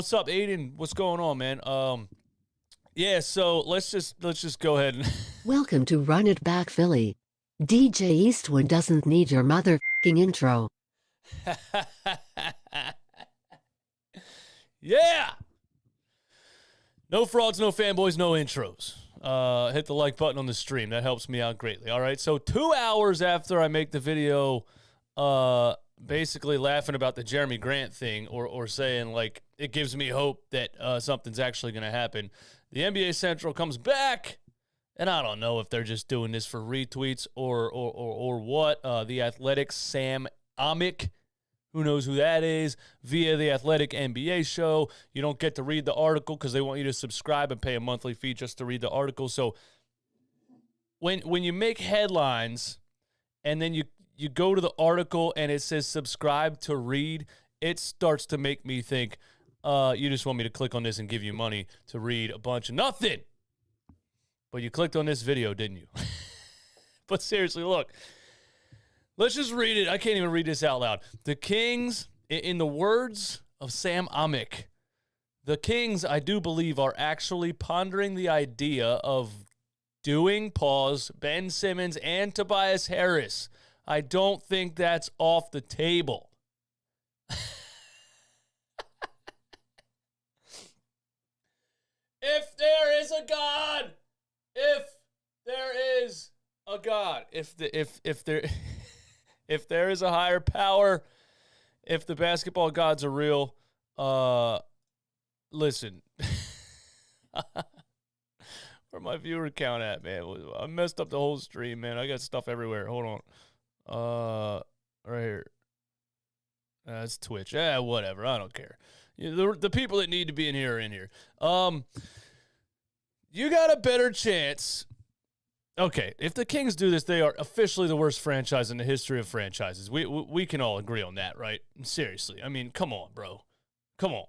What's up, Aiden? What's going on, man? Yeah. So let's just go ahead and Welcome to Run It Back Philly. DJ Eastwood doesn't need your motherfucking intro. yeah. No frauds, no fanboys, no intros. Hit the like button on the stream. That helps me out greatly. All right. So 2 hours after I make the video, basically laughing about the Jeremy Grant thing or saying like it gives me hope that something's actually going to happen. The NBA Central comes back, and I don't know if they're just doing this for retweets or what. The Athletic Sam Amick, who knows who that is, via the Athletic NBA show. You don't get to read the article because they want you to subscribe and pay a monthly fee just to read the article. So when you make headlines and then you go to the article and it says subscribe to read, it starts to make me think you just want me to click on this and give you money to read a bunch of nothing. But you clicked on this video, didn't you? But seriously, look. Let's just read it. I can't even read this out loud. The Kings, in the words of Sam Amick, the Kings, I do believe, are actually pondering the idea of doing, Ben Simmons and Tobias Harris. I don't think that's off the table. If there is a God, if there is a God, if there is a higher power, if the basketball gods are real, listen. Where my viewer count at, man? I messed up the whole stream, man. I got stuff everywhere. Hold on. Right here. That's Twitch. Whatever. I don't care. The people that need to be in here are in here. You got a better chance. Okay, if the Kings do this, they are officially the worst franchise in the history of franchises. We can all agree on that, right? Seriously. I mean, come on, bro. Come on.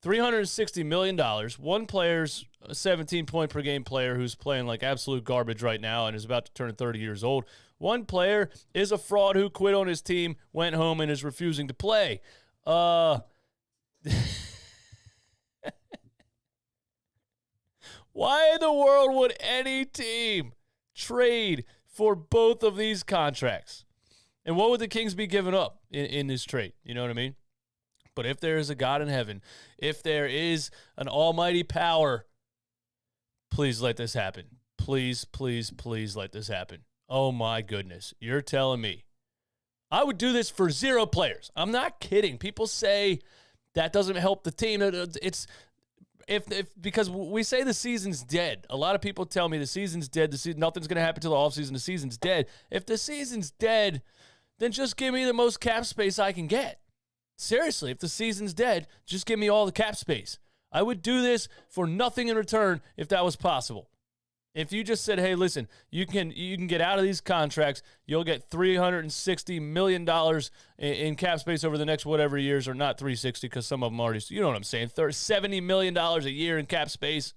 $360 million. One player's a 17-point-per-game player who's playing like absolute garbage right now and is about to turn 30 years old. One player is a fraud who quit on his team, went home, and is refusing to play. Why in the world would any team trade for both of these contracts? And what would the Kings be giving up in this trade? You know what I mean? But if there is a God in heaven, if there is an almighty power, please let this happen. Please, please, please let this happen. Oh my goodness. You're telling me I would do this for 0 players. I'm not kidding. People say that doesn't help the team. It's because we say the season's dead. A lot of people tell me the season's dead. Nothing's going to happen till the offseason. The season's dead. If the season's dead, then just give me the most cap space I can get. Seriously, if the season's dead, just give me all the cap space. I would do this for nothing in return if that was possible. If you just said, hey, listen, you can get out of these contracts, you'll get $360 million in cap space over the next whatever years, or not 360 because some of them already, you know what I'm saying, $70 million a year in cap space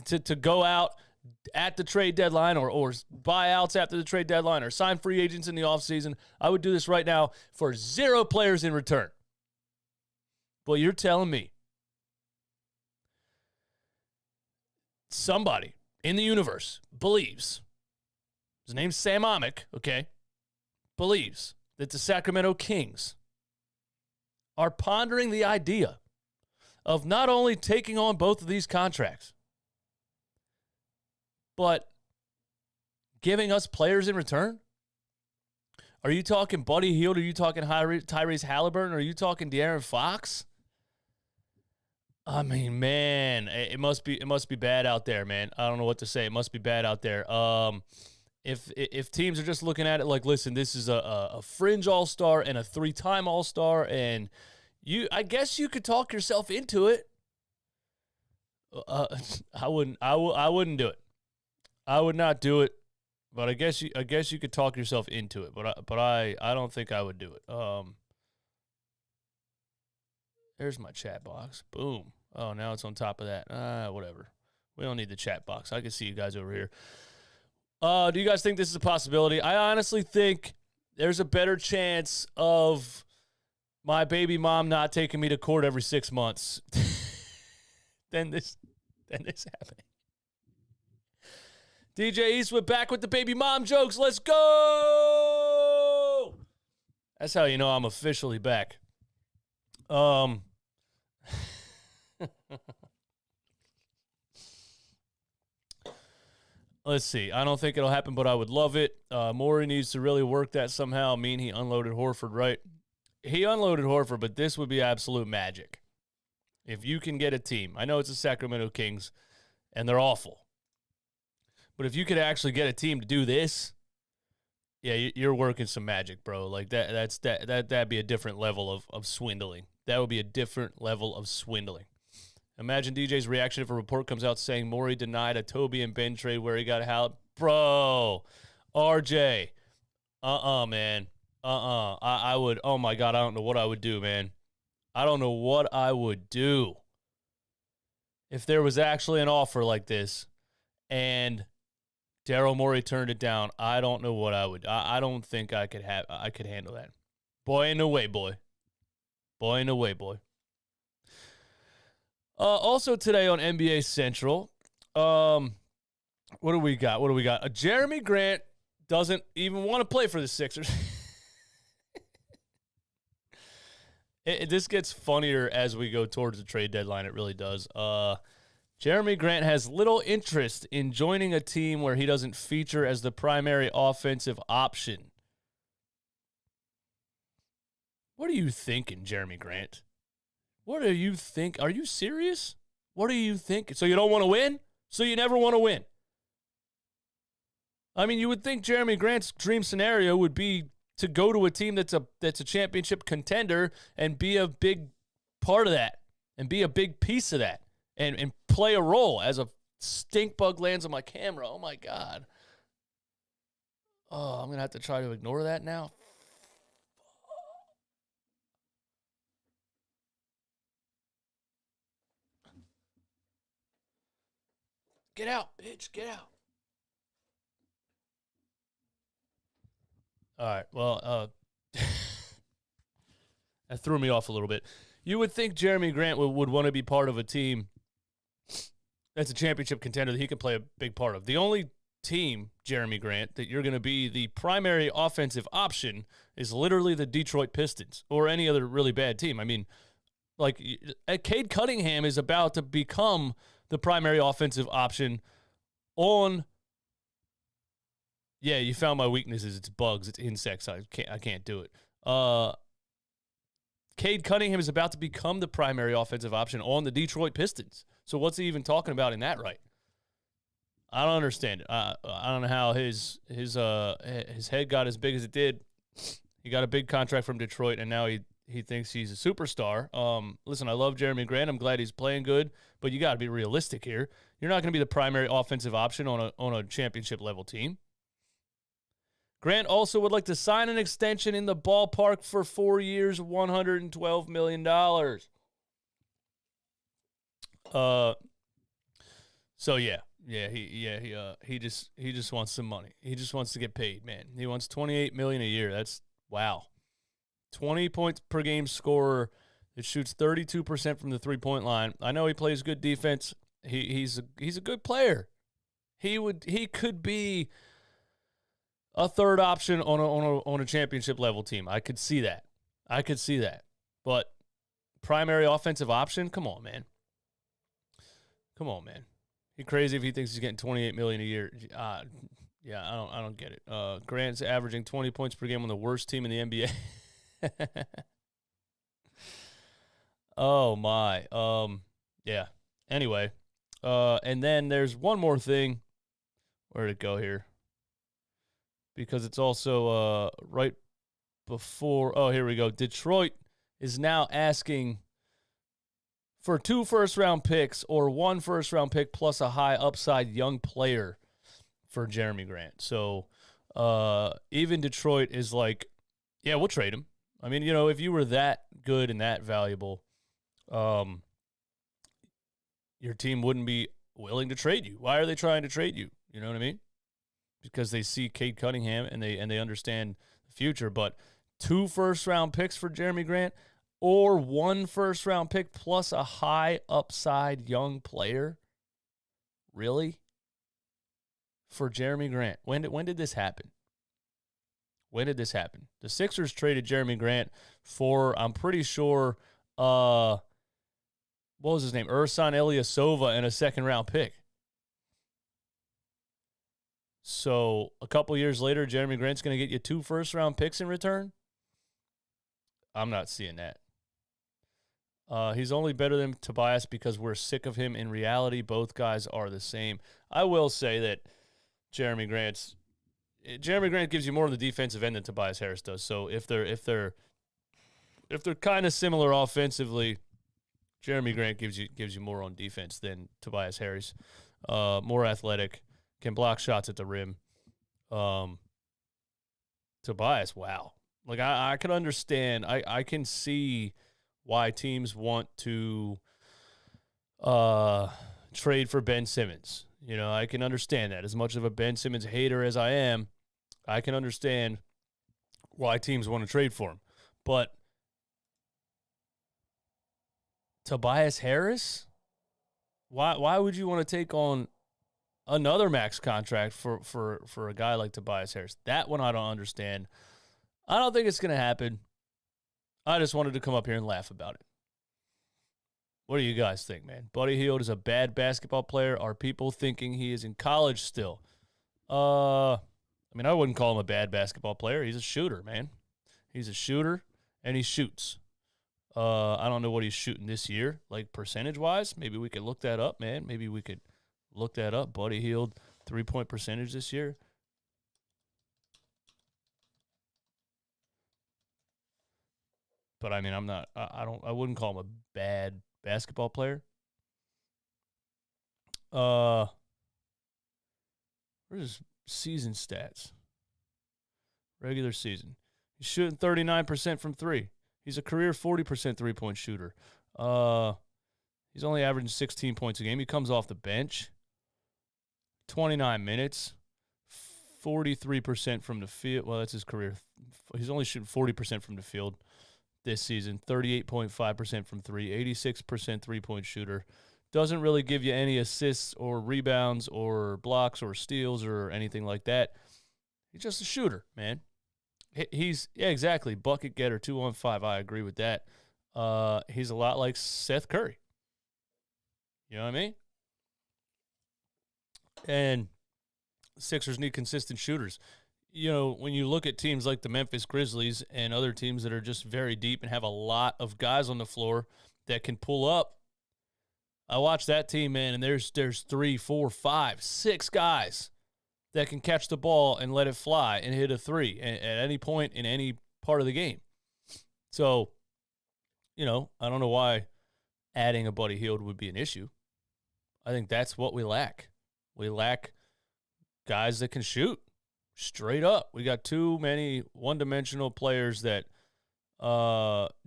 to go out at the trade deadline or buyouts after the trade deadline or sign free agents in the offseason. I would do this right now for 0 players in return. Well, you're telling me somebody in the universe believes, his name's Sam Amick, okay, believes that the Sacramento Kings are pondering the idea of not only taking on both of these contracts, but giving us players in return? Are you talking Buddy Hield? Are you talking Tyrese Halliburton? Are you talking De'Aaron Fox? I mean, man, it must be bad out there, man. I don't know what to say. It must be bad out there. If teams are just looking at it like, listen, this is a fringe all-star and a 3-time all-star, and I guess you could talk yourself into it. I wouldn't do it. I would not do it, but I guess you could talk yourself into it. But I don't think I would do it. There's my chat box. Boom. Oh, now it's on top of that. Whatever. We don't need the chat box. I can see you guys over here. Do you guys think this is a possibility? I honestly think there's a better chance of my baby mom not taking me to court every 6 months, then this happening. DJ Eastwood back with the baby mom jokes. Let's go. That's how you know I'm officially back. Let's see. I don't think it'll happen, but I would love it. Morey needs to really work that somehow. I mean, he unloaded Horford, right? He unloaded Horford, but this would be absolute magic. If you can get a team. I know it's the Sacramento Kings, and they're awful. But if you could actually get a team to do this, yeah, you're working some magic, bro. Like that'd be a different level of swindling. That would be a different level of swindling. Imagine DJ's reaction if a report comes out saying Morey denied a Toby and Ben trade where he got held. Bro, RJ, man. I would, oh my God, I don't know what I would do, man. I don't know what I would do if there was actually an offer like this and Daryl Morey turned it down. I don't know what I would. I don't think I could handle that. Boy, ain't no way, boy. Boy, ain't no way, boy. Also today on NBA Central, what do we got? Jeremy Grant doesn't even want to play for the Sixers. This gets funnier as we go towards the trade deadline. It really does. Jeremy Grant has little interest in joining a team where he doesn't feature as the primary offensive option. What are you thinking, Jeremy Grant? What do you think? Are you serious? What are you thinking? So you don't want to win? So you never want to win? I mean, you would think Jeremy Grant's dream scenario would be to go to a team that's a championship contender and be a big part of that and be a big piece of that and play a role. As a stink bug lands on my camera. Oh, my God. Oh, I'm going to have to try to ignore that now. Get out, bitch. Get out. All right. Well, that threw me off a little bit. You would think Jeremy Grant would want to be part of a team that's a championship contender that he can play a big part of. The only team, Jeremy Grant, that you're going to be the primary offensive option is literally the Detroit Pistons or any other really bad team. I mean, like, Cade Cunningham is about to become the primary offensive option on. Yeah, you found my weaknesses. It's bugs. It's insects. I can't do it. Cade Cunningham is about to become the primary offensive option on the Detroit Pistons. So what's he even talking about in that right? I don't understand it. I don't know how his head got as big as it did. He got a big contract from Detroit, and now he thinks he's a superstar. Listen, I love Jeremy Grant. I'm glad he's playing good, but you got to be realistic here. You're not going to be the primary offensive option on a championship level team. Grant also would like to sign an extension in the ballpark for 4 years, $112 million. So he just wants some money. He just wants to get paid, man. He wants $28 million a year. That's wow. 20 points per game scorer that shoots 32% from the 3-point line. I know he plays good defense. He's a good player. He could be a third option on a championship level team. I could see that. But primary offensive option? Come on, man. He crazy if he thinks he's getting $28 million a year. Yeah, I don't get it. Grant's averaging 20 points per game on the worst team in the NBA. Oh my. Yeah. Anyway, and then there's one more thing. Where'd it go here? Because it's also right before. Oh, here we go. Detroit is now asking for 2 first-round picks or 1 first-round pick plus a high upside young player for Jeremy Grant. So even Detroit is like, yeah, we'll trade him. I mean, if you were that good and that valuable, your team wouldn't be willing to trade you. Why are they trying to trade you? You know what I mean? Because they see Cade Cunningham and they understand the future. But 2 first-round picks for Jeremy Grant, or 1 first-round pick plus a high upside young player? Really? For Jeremy Grant. When did this happen? When did this happen? The Sixers traded Jeremy Grant for, I'm pretty sure, what was his name? Ersan Ilyasova and a second-round pick. So a couple years later, Jeremy Grant's going to get you 2 first-round picks in return? I'm not seeing that. He's only better than Tobias because we're sick of him. In reality, both guys are the same. I will say that Jeremy Grant gives you more on the defensive end than Tobias Harris does. So if they're kind of similar offensively, Jeremy Grant gives you more on defense than Tobias Harris. More athletic, can block shots at the rim. Tobias, wow. Like I can understand. I can see why teams want to trade for Ben Simmons. You know, I can understand that. As much of a Ben Simmons hater as I am, I can understand why teams want to trade for him. But Tobias Harris? Why would you want to take on another max contract for a guy like Tobias Harris? That one I don't understand. I don't think it's going to happen. I just wanted to come up here and laugh about it. What do you guys think, man? Buddy Hield is a bad basketball player. Are people thinking he is in college still? I mean, I wouldn't call him a bad basketball player. He's a shooter, man. He's a shooter, and he shoots. I don't know what he's shooting this year, like percentage-wise. Maybe we could look that up, man. Maybe we could look that up. Buddy Hield, 3-point percentage this year. But I mean, I wouldn't call him a bad basketball player. Where's his season stats? Regular season. He's shooting 39% from 3. He's a career 40% three-point shooter. He's only averaging 16 points a game. He comes off the bench. 29 minutes. 43% from the field. Well, that's his career. He's only shooting 40% from the field this season. 38.5% from 3. 86% three-point shooter. Doesn't really give you any assists or rebounds or blocks or steals or anything like that. He's just a shooter, man. He's, yeah, exactly, bucket getter, 2-on-5. I agree with that. He's a lot like Seth Curry. You know what I mean? And Sixers need consistent shooters. You know, when you look at teams like the Memphis Grizzlies and other teams that are just very deep and have a lot of guys on the floor that can pull up, I watch that team, man, and there's 3, 4, 5, 6 guys that can catch the ball and let it fly and hit a 3 at any point in any part of the game. So, you know, I don't know why adding a Buddy Hield would be an issue. I think that's what we lack. We lack guys that can shoot straight up. We got too many one-dimensional players that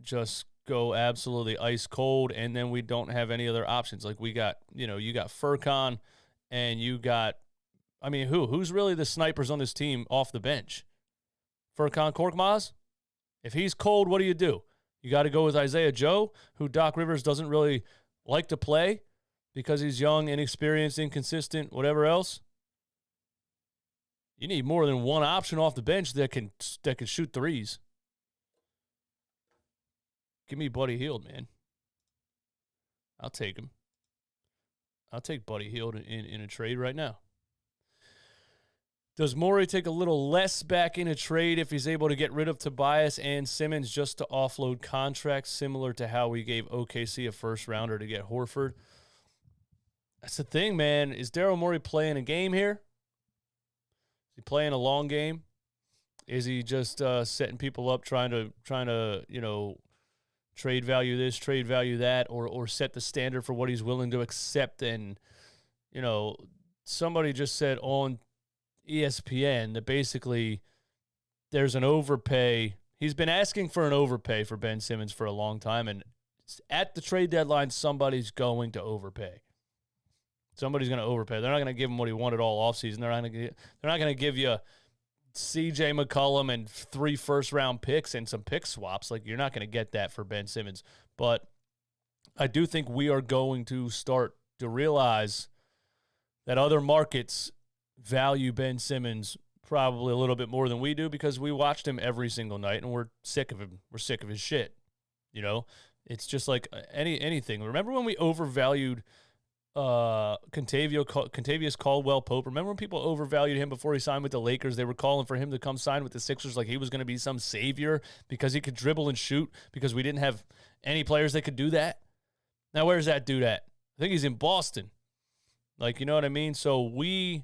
just go absolutely ice cold, and then we don't have any other options. Like we got, you know, you got Furkan and you got, I mean, who's really the snipers on this team off the bench? Furkan Korkmaz? If he's cold, what do? You got to go with Isaiah Joe, who Doc Rivers doesn't really like to play because he's young, inexperienced, inconsistent, whatever else. You need more than one option off the bench that can shoot threes. Give me Buddy Hield, man. I'll take him. I'll take Buddy Hield in a trade right now. Does Morey take a little less back in a trade if he's able to get rid of Tobias and Simmons just to offload contracts, similar to how we gave OKC a first-rounder to get Horford? That's the thing, man. Is Daryl Morey playing a game here? Is he playing a long game? Is he just setting people up, trying to you know, trade value this, trade value that, or set the standard for what he's willing to accept? And, you know, somebody just said on ESPN that basically there's an overpay. He's been asking for an overpay for Ben Simmons for a long time, and at the trade deadline, somebody's going to overpay. Somebody's going to overpay. They're not going to give him what he wanted all offseason. They're not going to give you CJ McCollum and 3 first-round picks and some pick swaps. Like, you're not going to get that for Ben Simmons. But I do think we are going to start to realize that other markets value Ben Simmons probably a little bit more than we do because we watched him every single night and we're sick of him. We're sick of his shit. You know, it's just like anything. Remember when we overvalued Contavious Caldwell-Pope? Remember when people overvalued him before he signed with the Lakers? They were calling for him to come sign with the Sixers like he was going to be some savior because he could dribble and shoot because we didn't have any players that could do that. Now, where's that dude at? I think he's in Boston. Like, you know what I mean? So we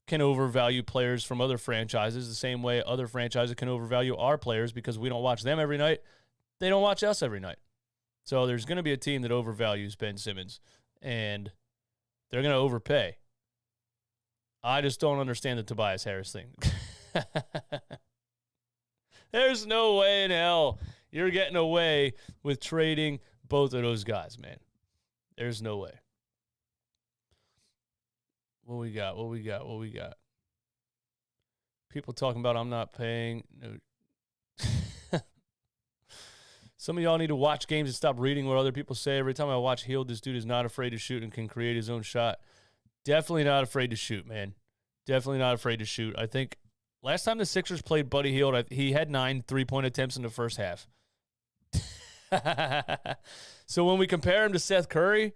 can overvalue players from other franchises the same way other franchises can overvalue our players because we don't watch them every night. They don't watch us every night. So there's going to be a team that overvalues Ben Simmons, and they're going to overpay. I just don't understand the Tobias Harris thing. There's no way in hell you're getting away with trading both of those guys, man. There's no way. What we got? People talking about I'm not paying. No. Some of y'all need to watch games and stop reading what other people say. Every time I watch Hield, this dude is not afraid to shoot and can create his own shot. Definitely not afraid to shoot, man. Definitely not afraid to shoot. I think last time the Sixers played Buddy Hield, he had 9 3-point attempts in the first half. So when we compare him to Seth Curry,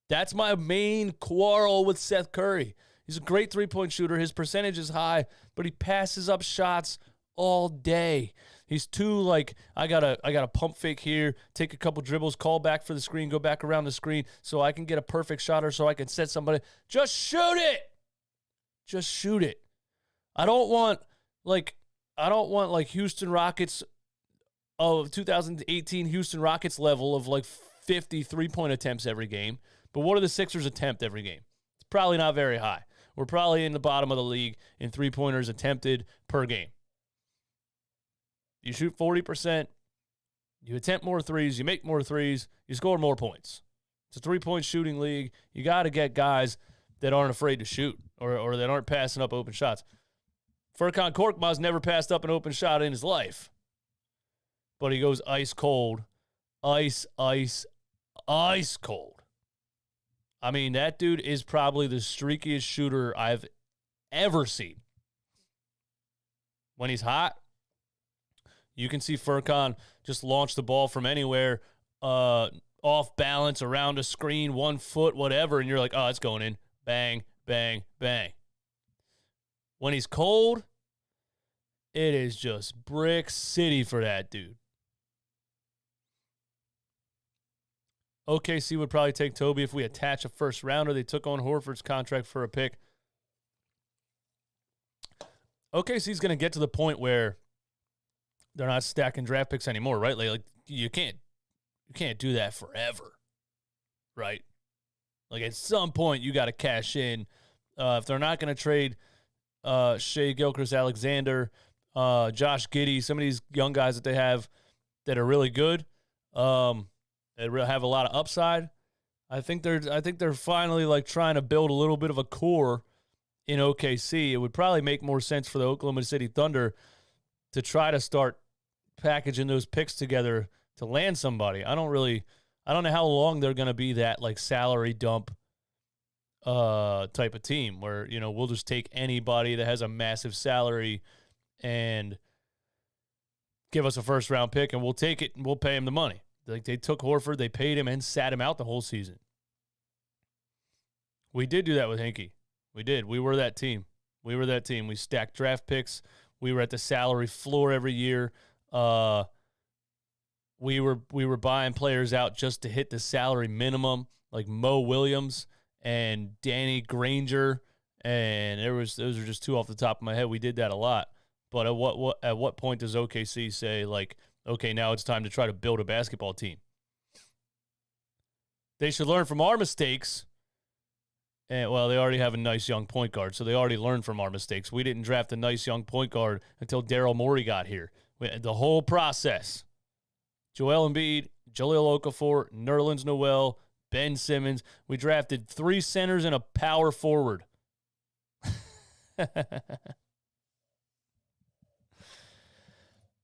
that's my main quarrel with Seth Curry. He's a great 3-point shooter. His percentage is high, but he passes up shots all day. He's too like, I gotta pump fake here, take a couple dribbles, call back for the screen, go back around the screen so I can get a perfect shot or so I can set somebody. Just shoot it. Just shoot it. I don't want Houston Rockets of 2018 Houston Rockets level of like 50 3-point attempts every game. But what do the Sixers attempt every game? It's probably not very high. We're probably in the bottom of the league in 3-pointers attempted per game. You shoot 40%, you attempt more threes, you make more threes, you score more points. It's a 3-point shooting league. You got to get guys that aren't afraid to shoot or that aren't passing up open shots. Furkan Korkmaz never passed up an open shot in his life. But he goes ice cold. Ice cold. I mean, that dude is probably the streakiest shooter I've ever seen. When he's hot, you can see Furkan just launch the ball from anywhere, off balance, around a screen, 1 foot, whatever, and you're like, oh, it's going in. Bang, bang, bang. When he's cold, it is just brick city for that dude. OKC would probably take Toby if we attach a first rounder. They took on Horford's contract for a pick. OKC's going to get to the point where they're not stacking draft picks anymore, right? Like you can't do that forever, right? Like at some point you got to cash in. If they're not going to trade Shai Gilgeous-Alexander, Josh Giddey, some of these young guys that they have that are really good, that really have a lot of upside. I think they're finally like trying to build a little bit of a core in OKC. It would probably make more sense for the Oklahoma City Thunder to try to start packaging those picks together to land somebody. I don't know how long they're going to be that like salary dump type of team where, you know, we'll just take anybody that has a massive salary and give us a first round pick and we'll take it and we'll pay him the money. Like they took Horford, they paid him and sat him out the whole season. We did do that with Hinkie. We did. We were that team. We stacked draft picks. We were at the salary floor every year. We were buying players out just to hit the salary minimum, like Mo Williams and Danny Granger, and those are just two off the top of my head. We did that a lot. But at what point does OKC say like, okay, now it's time to try to build a basketball team? They should learn from our mistakes. And, well, they already have a nice young point guard, so they already learned from our mistakes. We didn't draft a nice young point guard until Daryl Morey got here. The whole process. Joel Embiid, Jahlil Okafor, Nerlens Noel, Ben Simmons. We drafted 3 centers and a power forward.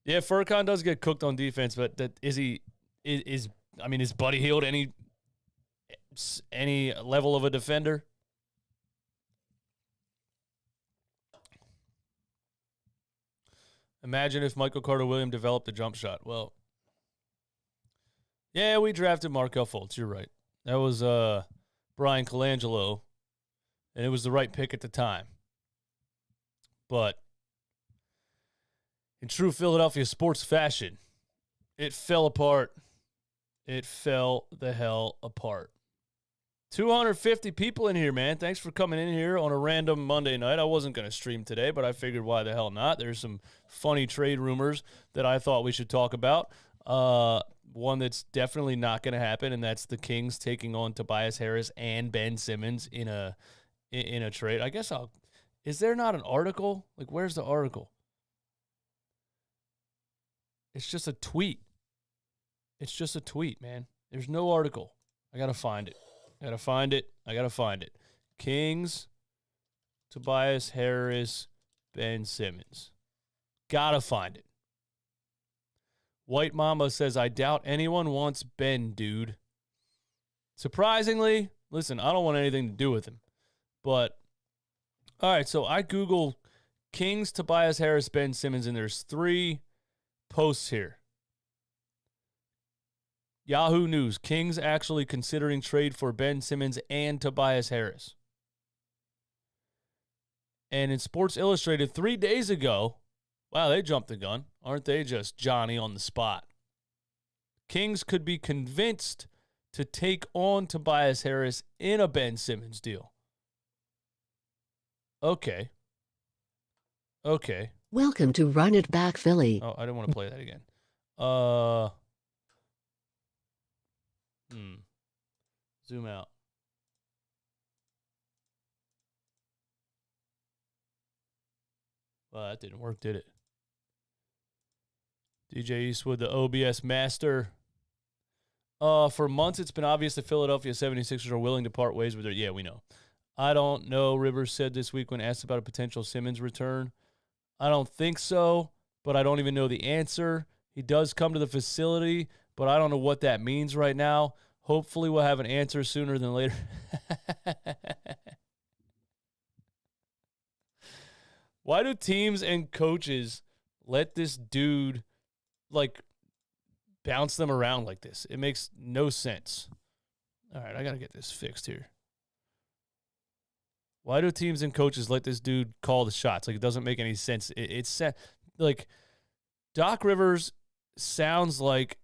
Yeah, Furkan does get cooked on defense, but is Buddy Hield any level of a defender? Imagine if Michael Carter-Williams developed a jump shot. Well, yeah, we drafted Markelle Fultz. You're right. That was Brian Colangelo, and it was the right pick at the time. But in true Philadelphia sports fashion, it fell apart. It fell the hell apart. 250 people in here, man. Thanks for coming in here on a random Monday night. I wasn't going to stream today, but I figured why the hell not? There's some funny trade rumors that I thought we should talk about. One that's definitely not going to happen, and that's the Kings taking on Tobias Harris and Ben Simmons in a trade. I guess is there not an article? Like, where's the article? It's just a tweet. It's just a tweet, man. There's no article. I got to find it. I gotta find it. Kings, Tobias Harris, Ben Simmons. Gotta find it. White Mama says, I doubt anyone wants Ben, dude. Surprisingly, listen, I don't want anything to do with him. But, all right, so I Google Kings, Tobias Harris, Ben Simmons, and there's 3 posts here. Yahoo News, Kings actually considering trade for Ben Simmons and Tobias Harris. And in Sports Illustrated 3 days ago, wow, they jumped the gun. Aren't they just Johnny on the spot? Kings could be convinced to take on Tobias Harris in a Ben Simmons deal. Okay. Welcome to Run It Back Philly. Oh, I didn't want to play that again. Zoom out. Well, that didn't work, did it? DJ Eastwood, the OBS master. For months, it's been obvious the Philadelphia 76ers are willing to part ways with their... Yeah, we know. I don't know, Rivers said this week when asked about a potential Simmons return. I don't think so, but I don't even know the answer. He does come to the facility, but I don't know what that means right now. Hopefully we'll have an answer sooner than later. Why do teams and coaches let this dude, bounce them around like this? It makes no sense. All right, I got to get this fixed here. Why do teams and coaches let this dude call the shots? It doesn't make any sense. It's Doc Rivers sounds like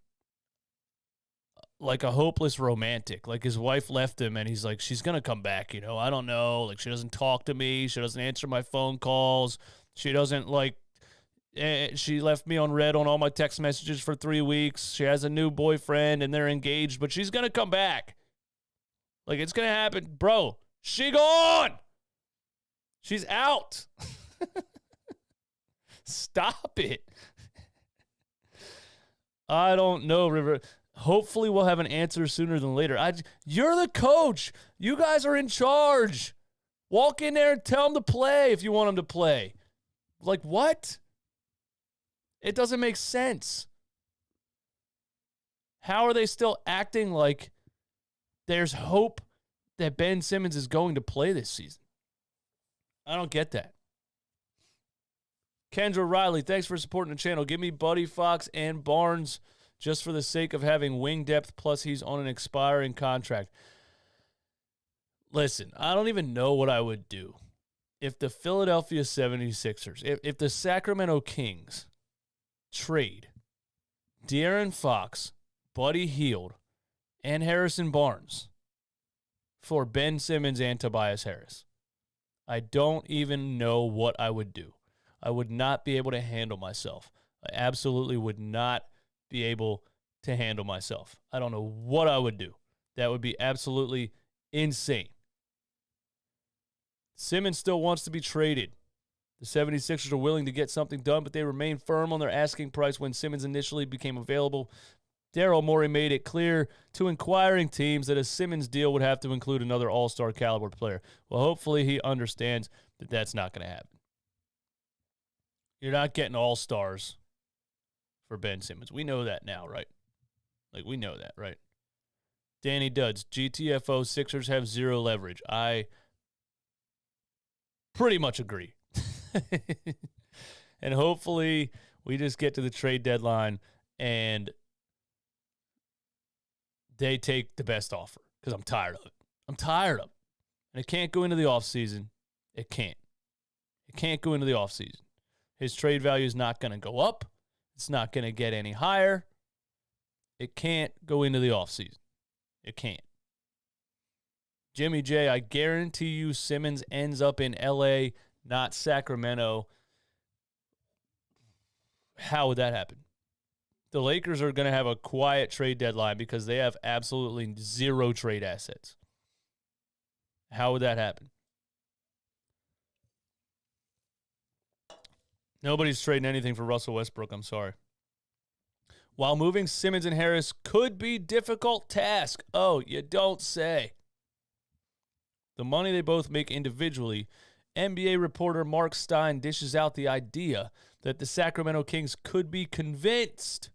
a hopeless romantic. His wife left him, and he's like, she's going to come back, I don't know. She doesn't talk to me. She doesn't answer my phone calls. She doesn't, she left me on red on all my text messages for 3 weeks. She has a new boyfriend, and they're engaged, but she's going to come back. It's going to happen. Bro, she gone. She's out. Stop it. I don't know, River. Hopefully we'll have an answer sooner than later. You're the coach. You guys are in charge. Walk in there and tell them to play if you want them to play. What? It doesn't make sense. How are they still acting like there's hope that Ben Simmons is going to play this season? I don't get that. Kendra Riley, thanks for supporting the channel. Give me Buddy, Fox, and Barnes just for the sake of having wing depth, plus he's on an expiring contract. Listen, I don't even know what I would do if the Philadelphia 76ers, if the Sacramento Kings trade De'Aaron Fox, Buddy Hield, and Harrison Barnes for Ben Simmons and Tobias Harris. I don't even know what I would do. I would not be able to handle myself. I absolutely would not be able to handle myself. I don't know what I would do. That would be absolutely insane. Simmons still wants to be traded. The 76ers are willing to get something done, but they remain firm on their asking price when Simmons initially became available. Daryl Morey made it clear to inquiring teams that a Simmons deal would have to include another all-star caliber player. Well, hopefully he understands that that's not going to happen. You're not getting all-stars for Ben Simmons. We know that now, right? Like, we know that, right? Danny Duds, GTFO, Sixers have zero leverage. I pretty much agree. And hopefully we just get to the trade deadline and they take the best offer because I'm tired of it. I'm tired of it. And it can't go into the offseason. It can't. It can't go into the offseason. His trade value is not going to go up. It's not going to get any higher. It can't go into the offseason. It can't. Jimmy J, I guarantee you Simmons ends up in L.A., not Sacramento. How would that happen? The Lakers are going to have a quiet trade deadline because they have absolutely zero trade assets. How would that happen? Nobody's trading anything for Russell Westbrook, I'm sorry. While moving Simmons and Harris could be a difficult task. Oh, you don't say. The money they both make individually, NBA reporter Mark Stein dishes out the idea that the Sacramento Kings could be convinced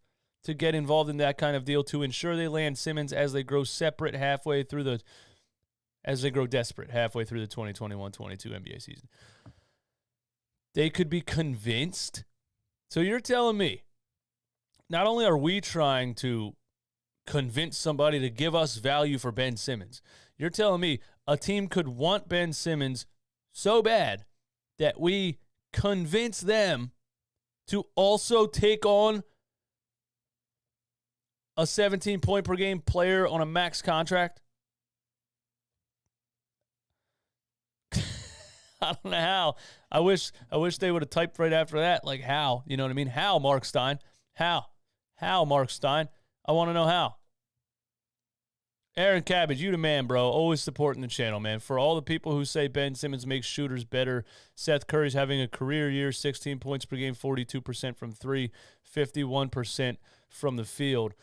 to get involved in that kind of deal to ensure they land Simmons as they grow desperate halfway through the 2021-22 NBA season. They could be convinced. So you're telling me, not only are we trying to convince somebody to give us value for Ben Simmons, you're telling me a team could want Ben Simmons so bad that we convince them to also take on a 17-point-per-game player on a max contract? I don't know how. I wish they would have typed right after that, like how. You know what I mean? How, Mark Stein? How? How, Mark Stein? I want to know how. Aaron Cabbage, you the man, bro. Always supporting the channel, man. For all the people who say Ben Simmons makes shooters better, Seth Curry's having a career year, 16 points per game, 42% from three, 51% from the field.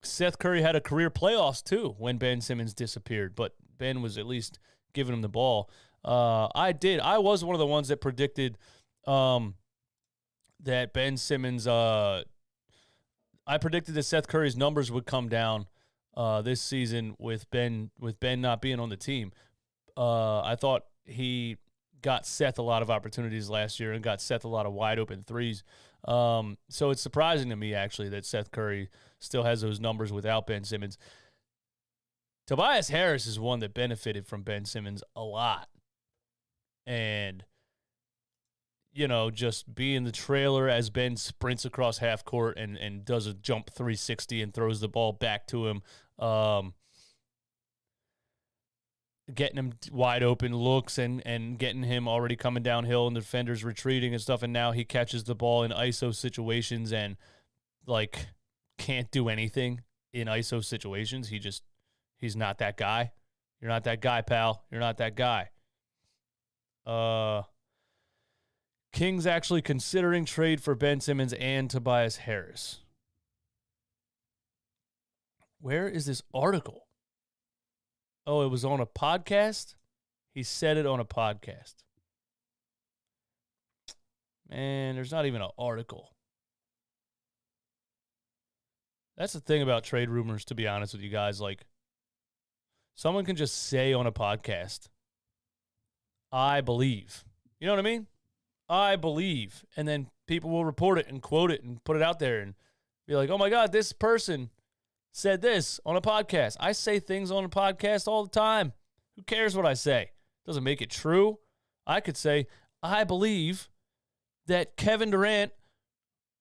Seth Curry had a career playoffs, too, when Ben Simmons disappeared, but Ben was at least giving him the ball. I was one of the ones that predicted that Ben Simmons, I predicted that Seth Curry's numbers would come down this season with Ben not being on the team. I thought he got Seth a lot of opportunities last year and got Seth a lot of wide open threes. So it's surprising to me, actually, that Seth Curry still has those numbers without Ben Simmons. Tobias Harris is one that benefited from Ben Simmons a lot. And, you know, just being the trailer as Ben sprints across half court and does a jump 360 and throws the ball back to him, getting him wide open looks and getting him already coming downhill and the defenders retreating and stuff. And now he catches the ball in ISO situations and, like, can't do anything in ISO situations. He's not that guy. You're not that guy, pal. You're not that guy. Kings actually considering trade for Ben Simmons and Tobias Harris. Where is this article? Oh, it was on a podcast? He said it on a podcast. Man, there's not even an article. That's the thing about trade rumors, to be honest with you guys. Like, someone can just say on a podcast, I believe. You know what I mean? I believe. And then people will report it and quote it and put it out there and be like, oh my God, this person said this on a podcast. I say things on a podcast all the time. Who cares what I say? Doesn't make it true. I could say, I believe that Kevin Durant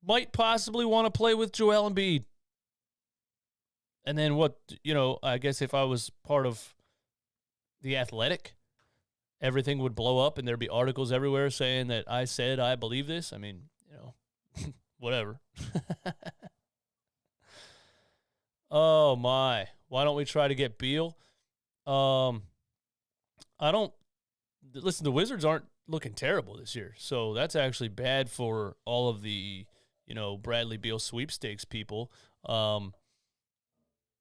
might possibly want to play with Joel Embiid. And then I guess if I was part of The Athletic, everything would blow up and there'd be articles everywhere saying that I said I believe this. I mean, whatever. Oh, my. Why don't we try to get Beal? Listen, the Wizards aren't looking terrible this year, so that's actually bad for all of the, Bradley Beal sweepstakes people.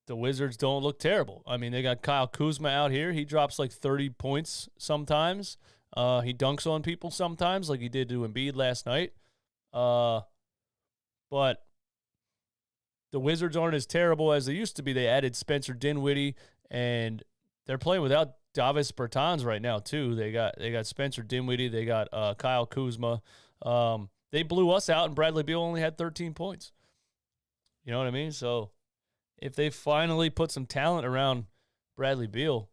The Wizards don't look terrible. I mean, they got Kyle Kuzma out here. He drops like 30 points sometimes. He dunks on people sometimes like he did to Embiid last night. But but the Wizards aren't as terrible as they used to be. They added Spencer Dinwiddie, and they're playing without Davis Bertans right now too. They got Spencer Dinwiddie. They got Kyle Kuzma. They blew us out, and Bradley Beal only had 13 points. You know what I mean? So if they finally put some talent around Bradley Beal,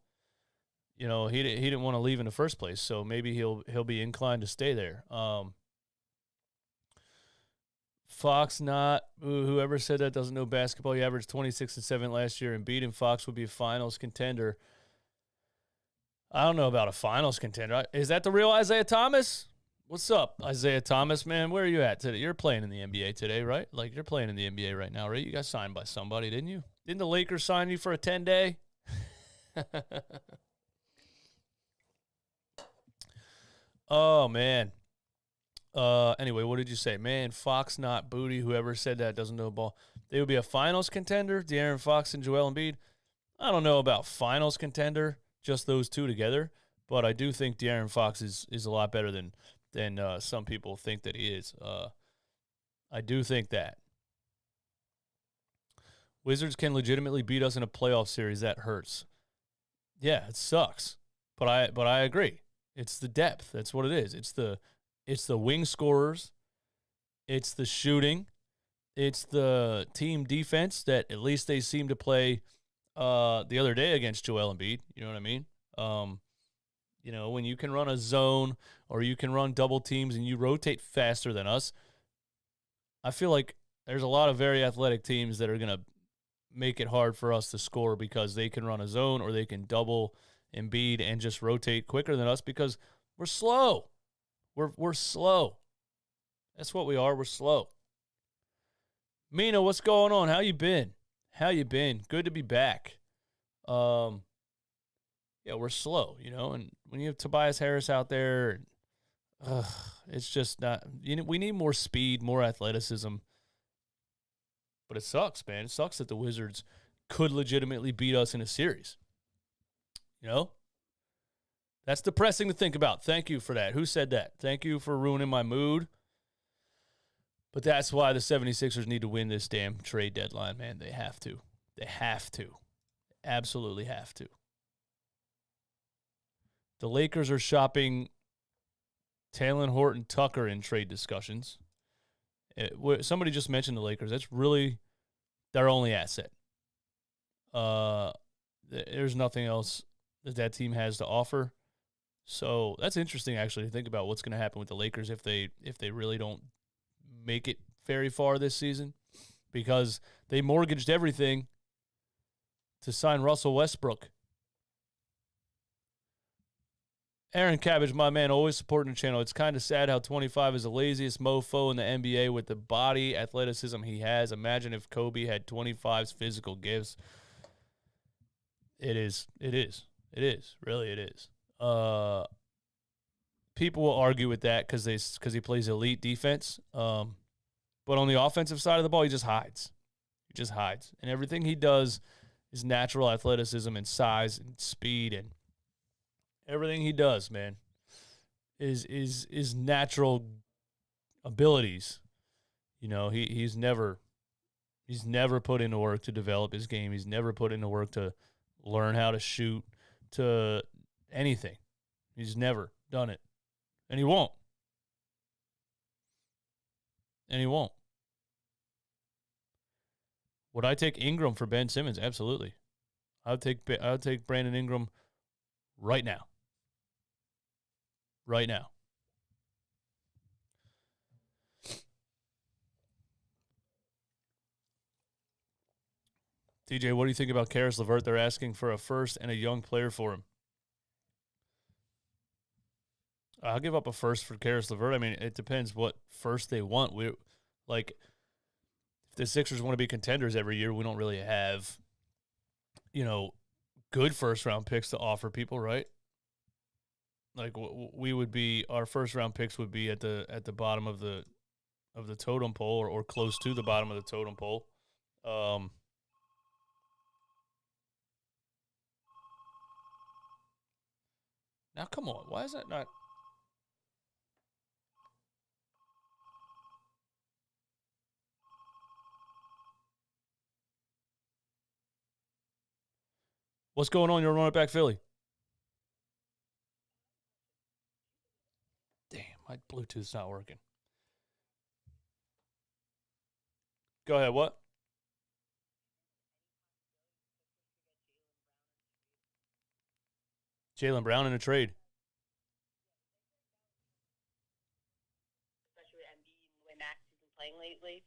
you know, he didn't want to leave in the first place, so maybe he'll be inclined to stay there. Fox not whoever said that doesn't know basketball. He averaged 26 and 7 last year, and Embiid and Fox would be a finals contender. I don't know about a finals contender. Is that the real Isaiah Thomas? What's up, Isaiah Thomas, man? Where are you at today? You're playing in the NBA today, right? Like, you're playing in the NBA right now, right? You got signed by somebody, didn't you? Didn't the Lakers sign you for a 10-day? Oh, man. Anyway, what did you say? Man, Fox not booty. Whoever said that doesn't know ball. They would be a finals contender, De'Aaron Fox and Joel Embiid. I don't know about finals contender, just those two together, but I do think De'Aaron Fox is a lot better than some people think that he is. I do think that. Wizards can legitimately beat us in a playoff series. That hurts. Yeah, it sucks. But I agree. It's the depth. That's what it is. It's the wing scorers. It's the shooting. It's the team defense that at least they seem to play the other day against Joel Embiid. You know what I mean? You know, when you can run a zone or you can run double teams and you rotate faster than us, I feel like there's a lot of very athletic teams that are going to make it hard for us to score because they can run a zone or they can double Embiid and just rotate quicker than us because we're slow. We're slow. That's what we are. We're slow. Mina, what's going on? How you been? Good to be back. Yeah, we're slow, you know, and when you have Tobias Harris out there, it's just not, we need more speed, more athleticism. But it sucks, man. It sucks that the Wizards could legitimately beat us in a series. You know? That's depressing to think about. Thank you for that. Who said that? Thank you for ruining my mood. But that's why the 76ers need to win this damn trade deadline, man. They have to. They have to. Absolutely have to. The Lakers are shopping Talen Horton-Tucker in trade discussions. Somebody just mentioned the Lakers. That's really their only asset. There's nothing else that team has to offer. So that's interesting, actually, to think about what's going to happen with the Lakers if they really don't make it very far this season, because they mortgaged everything to sign Russell Westbrook. Aaron Cabbage, my man, always supporting the channel. It's kind of sad how 25 is the laziest mofo in the NBA with the body athleticism he has. Imagine if Kobe had 25's physical gifts. It is. Really, it is. People will argue with that because he plays elite defense. But on the offensive side of the ball, he just hides. And everything he does is natural athleticism and size and speed, and everything he does, man, is natural abilities. You know, he's never put into work to develop his game. He's never put into work to learn how to shoot, to anything. He's never done it. And he won't. Would I take Ingram for Ben Simmons? Absolutely. I would take Brandon Ingram right now. Right now. TJ, what do you think about Karis LeVert? They're asking for a first and a young player for him. I'll give up a first for Karis LeVert. I mean, it depends what first they want. If the Sixers want to be contenders every year, we don't really have, good first-round picks to offer people, right? Like, we would be, our first-round picks would be at the bottom of the totem pole or close to the bottom of the totem pole. Now, come on. Why is that not? What's going on? You're running back Philly. Damn, my Bluetooth's not working. Go ahead, what? Jaylen Brown in a trade. Especially with Embiid and the way Max has been playing lately.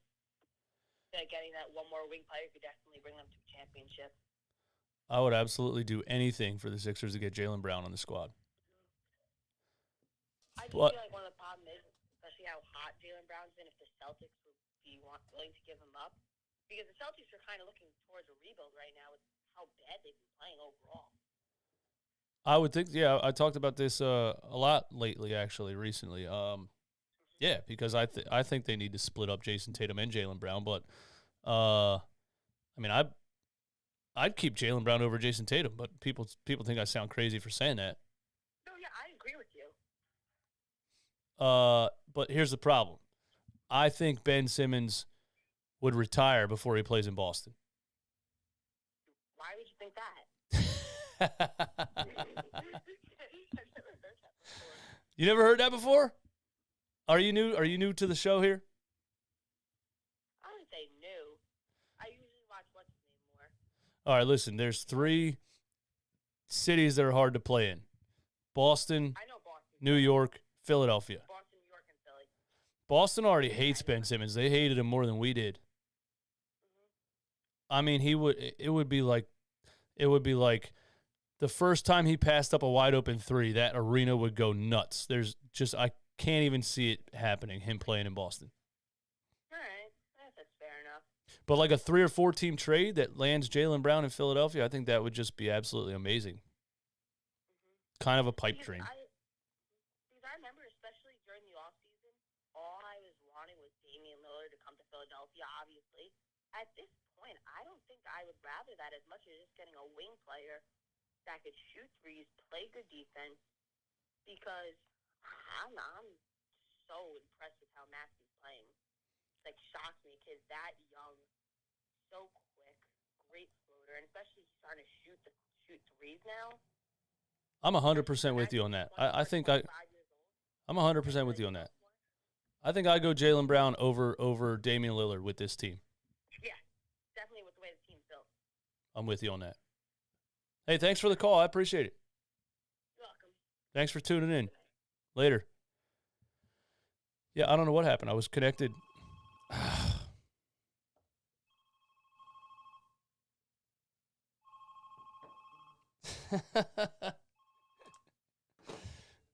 Getting that one more wing player could definitely bring them to a championship. I would absolutely do anything for the Sixers to get Jaylen Brown on the squad. I just feel like one of the problems is, especially how hot Jaylen Brown's been, if the Celtics would be willing to give him up. Because the Celtics are kind of looking towards a rebuild right now with how bad they've been playing overall. I would think, yeah, I talked about this a lot lately, actually, recently. Yeah, because I think they need to split up Jason Tatum and Jaylen Brown, but I mean, I'd keep Jaylen Brown over Jason Tatum, but people think I sound crazy for saying that. No, yeah, I agree with you. But here's the problem. I think Ben Simmons would retire before he plays in Boston. Why would you think that? You never heard that before? Are you new? Are you new to the show here? I wouldn't say new. I usually watch what's his name more. All right, listen. There's 3 cities that are hard to play in: Boston, I know Boston. New York, Philadelphia. Boston, New York, and Philly. Boston already hates Ben Simmons. They hated him more than we did. I mean, it would be like the first time he passed up a wide open 3, that arena would go nuts. I can't even see it happening, him playing in Boston. All right. That's fair enough. But like a 3 or 4 team trade that lands Jaylen Brown in Philadelphia, I think that would just be absolutely amazing. Kind of a pipe dream. Because I remember, especially during the offseason, all I was wanting was Damian Lillard to come to Philadelphia, obviously. At this point, I don't think I would rather that as much as just getting a wing player that could shoot threes, play good defense, because I'm so impressed with how Max is playing. Like, shocks me, kid that young, so quick, great floater, and especially he's starting to shoot threes now. I'm 100% with you on that. I'm 100% with you on that. I think I go Jaylen Brown over Damian Lillard with this team. Yeah, definitely with the way the team's built. I'm with you on that. Hey, thanks for the call. I appreciate it. You're welcome. Thanks for tuning in. Later. Yeah, I don't know what happened. I was connected.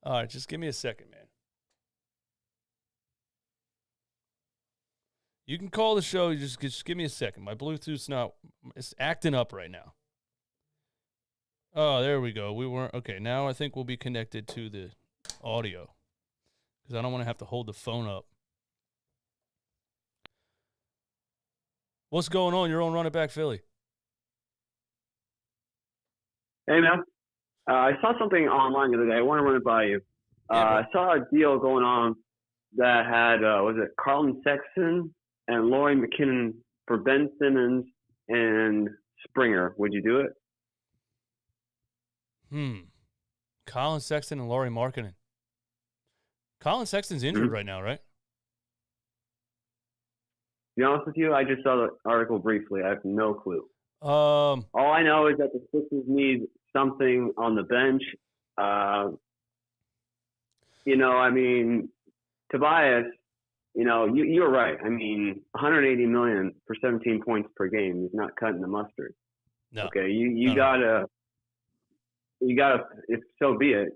All right, just give me a second, man. You can call the show. You just give me a second. My Bluetooth's it's acting up right now. Oh, there we go. We weren't. Okay, now I think we'll be connected to the audio because I don't want to have to hold the phone up. What's going on? You're on Run It Back Philly. Hey, man. I saw something online the other day. I want to run it by you. I saw a deal going on that had, was it Carlton Sexton and Laurie McKinnon for Ben Simmons and Springer. Would you do it? Colin Sexton and Laurie Markkinen. Colin Sexton's injured right now, right? To be honest with you, I just saw the article briefly. I have no clue. All I know is that the Sixers need something on the bench. Tobias, you're right. I mean, $180 million for 17 points per game is not cutting the mustard. No. Okay, you gotta, if so be it.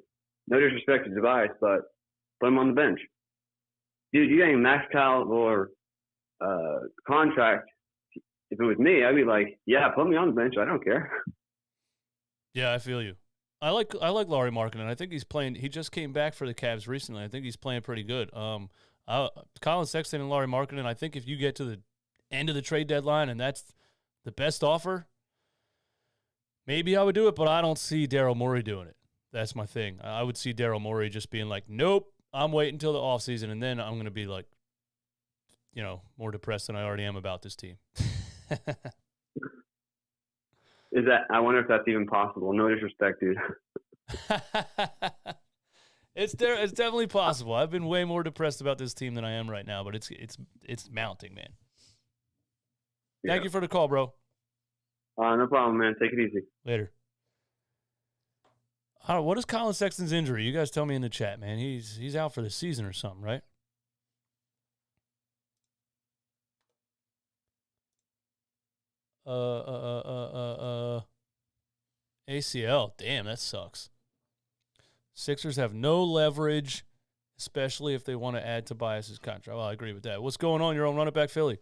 No disrespect to Tobias, but put him on the bench. Dude, you're getting max caliber contract. If it was me, I'd be like, yeah, put me on the bench. I don't care. Yeah, I feel you. I like Laurie Markkinen. I think he's playing. He just came back for the Cavs recently. I think he's playing pretty good. Colin Sexton and Laurie Markkinen. I think if you get to the end of the trade deadline and that's the best offer, maybe I would do it. But I don't see Daryl Morey doing it. That's my thing. I would see Daryl Morey just being like, nope, I'm waiting until the offseason, and then I'm going to be like, more depressed than I already am about this team. I wonder if that's even possible. No disrespect, dude. It's definitely possible. I've been way more depressed about this team than I am right now, but it's mounting, man. Thank you for the call, bro. No problem, man. Take it easy. Later. What is Colin Sexton's injury? You guys tell me in the chat, man. He's out for the season or something, right? ACL. Damn, that sucks. Sixers have no leverage, especially if they want to add Tobias's contract. Well, I agree with that. What's going on? You're on Run It Back Philly.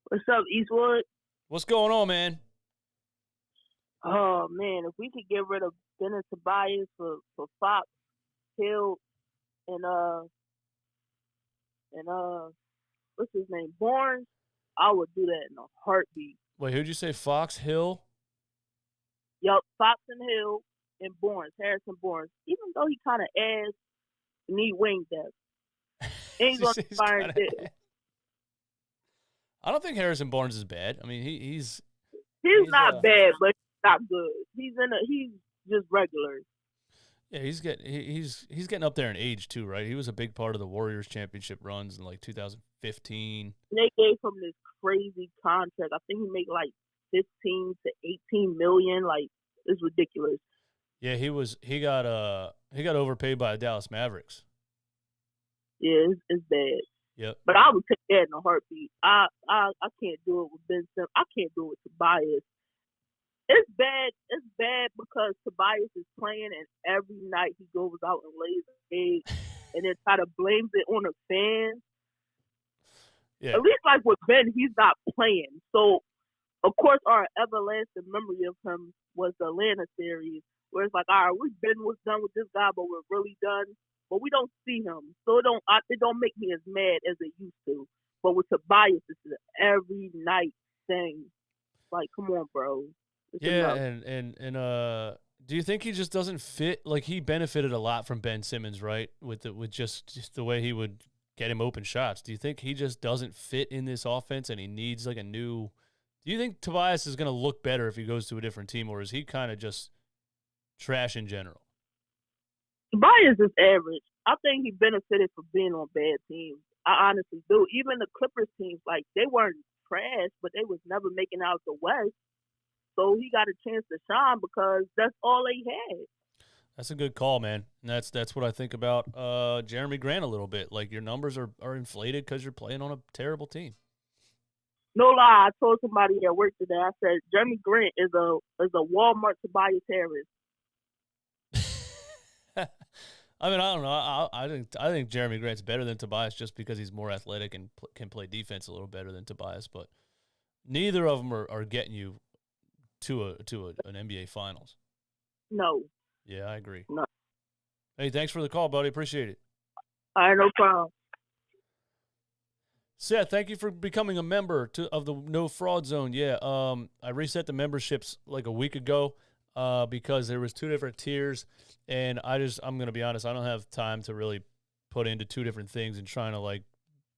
What's up, Eastwood? What's going on, man? Oh, man, if we could get rid of Ben and Tobias for Fox, Hill, and what's his name, Barnes, I would do that in a heartbeat. Wait, who'd you say? Fox, Hill? Yup, Fox and Hill and Barnes, Harrison Barnes. Even though he kind of ass, need wing depth. Ain't going to fire it. I don't think Harrison Barnes is bad. I mean, he's not bad, but he's not good. He's just regular. Yeah, he's getting up there in age too, right? He was a big part of the Warriors championship runs in like 2015. They gave him this crazy contract. I think he made like 15 to 18 million. Like, it's ridiculous. Yeah, he got overpaid by the Dallas Mavericks. Yeah, it's bad. Yep. But I would take that in a heartbeat. I can't do it with Ben Simmons. I can't do it with Tobias. It's bad. It's bad because Tobias is playing, and every night he goes out and lays an egg, and then try to blame it on the fans. Yeah. At least like with Ben, he's not playing. So, of course, our everlasting memory of him was the Atlanta series, where it's like, all right, Ben was done with this guy, but we're really done. But we don't see him, so it don't make me as mad as it used to. But with Tobias, it's an every night thing. Like, come on, bro. Yeah, and do you think he just doesn't fit? Like, he benefited a lot from Ben Simmons, right? With just the way he would get him open shots. Do you think he just doesn't fit in this offense, and he needs like a new? Do you think Tobias is going to look better if he goes to a different team, or is he kind of just trash in general? Tobias is average. I think he benefited from being on bad teams. I honestly do. Even the Clippers teams, like, they weren't trash, but they was never making out the West. So he got a chance to shine because that's all they had. That's a good call, man. And that's what I think about Jeremy Grant a little bit. Like, your numbers are inflated because you're playing on a terrible team. No lie, I told somebody at work today. I said Jeremy Grant is a Walmart Tobias Harris. I mean, I don't know. I think Jeremy Grant's better than Tobias just because he's more athletic and can play defense a little better than Tobias. But neither of them are getting you to an NBA Finals. No. Yeah, I agree. No. Hey, thanks for the call, buddy. Appreciate it. All right, no problem. Seth, thank you for becoming a member of the No Fraud Zone. Yeah, I reset the memberships like a week ago because there was 2 different tiers, and I'm going to be honest, I don't have time to really put into 2 different things and trying to like